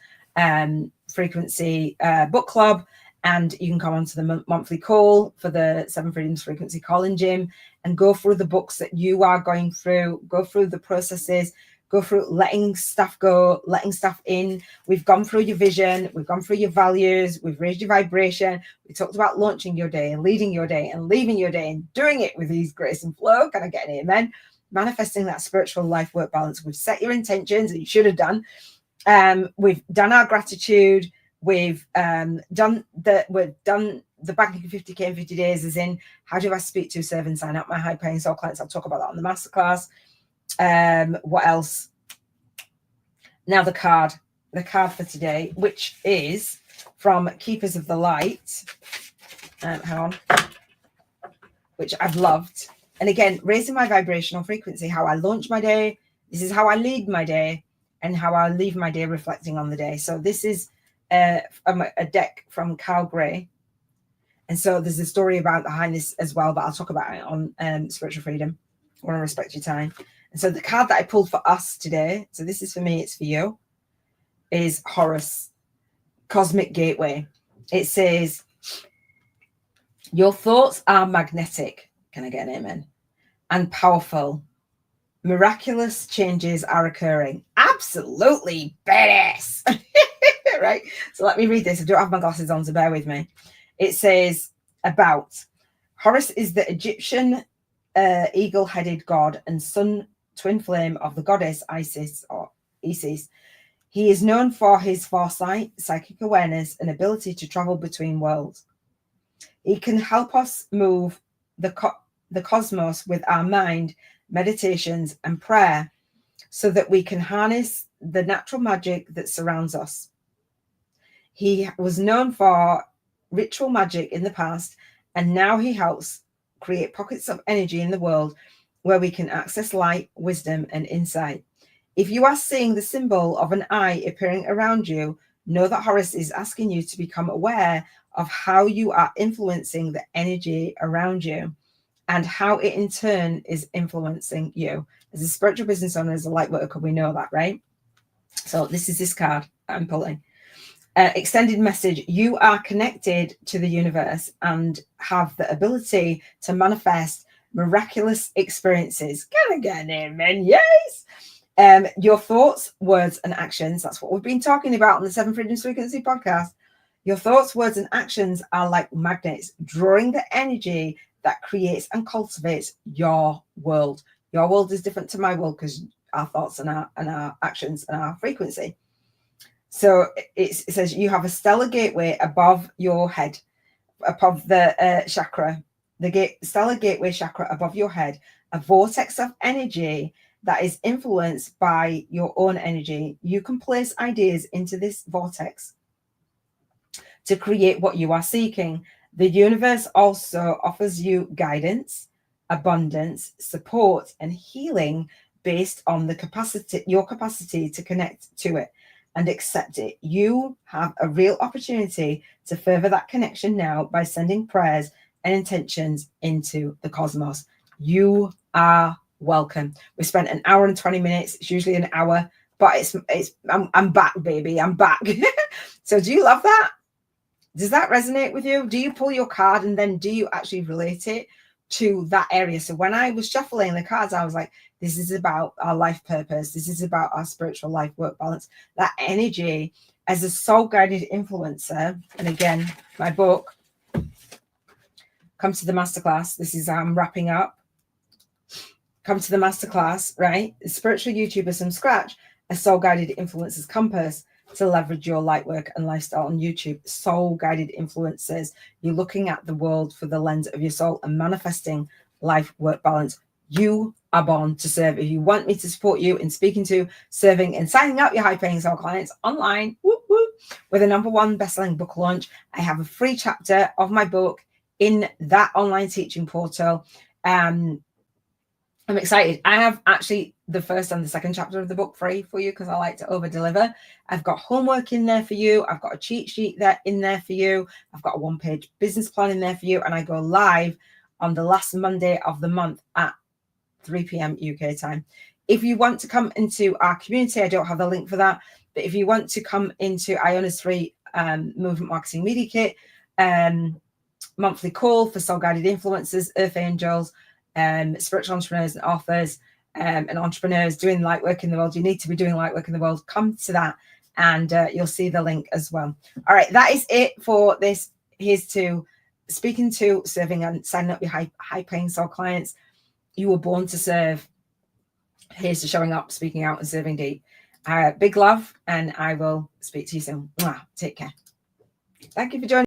Frequency Book Club. And you can come onto the monthly call for the 7 Freedoms Frequency Calling Gym and go through the books that you are going through, go through the processes, go through letting stuff go, letting stuff in. We've gone through your vision. We've gone through your values. We've raised your vibration. We talked about launching your day and leading your day and leaving your day and doing it with ease, grace, and flow. Can I get an amen? Manifesting that spiritual life-work balance. We've set your intentions that you should have done. We've done our gratitude. We've done the banking 50K in 50 days, as in, how do I speak to, serve, and sign up my high-paying soul clients? I'll talk about that on the masterclass. What else? Now the card for today, which is from Keepers of the Light. Hang on. Which I've loved. And again, raising my vibrational frequency, how I launch my day. This is how I lead my day and how I leave my day reflecting on the day. So this is a deck from Carl Gray. And so there's a story behind this as well, but I'll talk about it on Spiritual Freedom. I want to respect your time. And so the card that I pulled for us today, so this is for me, it's for you, is Horus, Cosmic Gateway. It says, your thoughts are magnetic. Can I get an amen? And powerful. Miraculous changes are occurring. Absolutely badass. Right? So let me read this. I don't have my glasses on, so bear with me. It says about Horus is the Egyptian eagle-headed god and sun twin flame of the goddess Isis or Isis. He is known for his foresight, psychic awareness, and ability to travel between worlds. He can help us move the cosmos with our mind, meditations, and prayer so that we can harness the natural magic that surrounds us. He was known for ritual magic in the past, and now he helps create pockets of energy in the world where we can access light, wisdom, and insight. If you are seeing the symbol of an eye appearing around you, know that Horus is asking you to become aware of how you are influencing the energy around you and how it in turn is influencing you. As a spiritual business owner, as a light worker, we know that, right? So this is this card I'm pulling. Extended message. You are connected to the universe and have the ability to manifest miraculous experiences. Can I get an amen? Yes. Your thoughts, words, and actions. That's what we've been talking about on the Seven Freedoms Frequency podcast. Your thoughts, words, and actions are like magnets, drawing the energy that creates and cultivates your world. Your world is different to my world because our thoughts and our actions and our frequency. So it says you have a stellar gateway above your head, above the chakra, stellar gateway chakra above your head, a vortex of energy that is influenced by your own energy. You can place ideas into this vortex to create what you are seeking. The universe also offers you guidance, abundance, support, and healing based on your capacity to connect to it and accept it. You have a real opportunity to further that connection now by sending prayers and intentions into the cosmos. You are welcome. We spent an hour and 20 minutes. It's usually an hour, but I'm back, baby. I'm back. So do you love that? Does that resonate with you? Do you pull your card and then do you actually relate it to that area? So when I was shuffling the cards, I was like, this is about our life purpose. This is about our spiritual life work balance. That energy as a soul guided influencer. And again, my book, Come to the Masterclass. This is I'm wrapping up. Come to the Masterclass, right? Spiritual YouTubers from scratch, a soul guided influencer's compass to leverage your light work and lifestyle on YouTube. Soul guided influencers. You're looking at the world for the lens of your soul and manifesting life work balance. You are born to serve. If you want me to support you in speaking to, serving, and signing up your high paying soul clients online, whoop, whoop, with a #1 best-selling book launch, I have a free chapter of my book in that online teaching portal. I'm excited. I have actually the first and the second chapter of the book free for you because I like to over deliver. I've got homework in there for you. I've got a cheat sheet in there for you. I've got a 1-page business plan in there for you. And I go live on the last Monday of the month at 3 p.m. UK time. If you want to come into our community, I don't have the link for that. But if you want to come into Iona's free movement marketing media kit, monthly call for soul guided influencers, earth angels, spiritual entrepreneurs and authors and entrepreneurs doing light work in the world. You need to be doing light work in the world. Come to that and you'll see the link as well. All right, that is it for this. Here's to speaking to, serving, and signing up your high paying soul clients. You were born to serve. Here's to showing up, speaking out, and serving deep. Big love, and I will speak to you soon. Take care. Thank you for joining.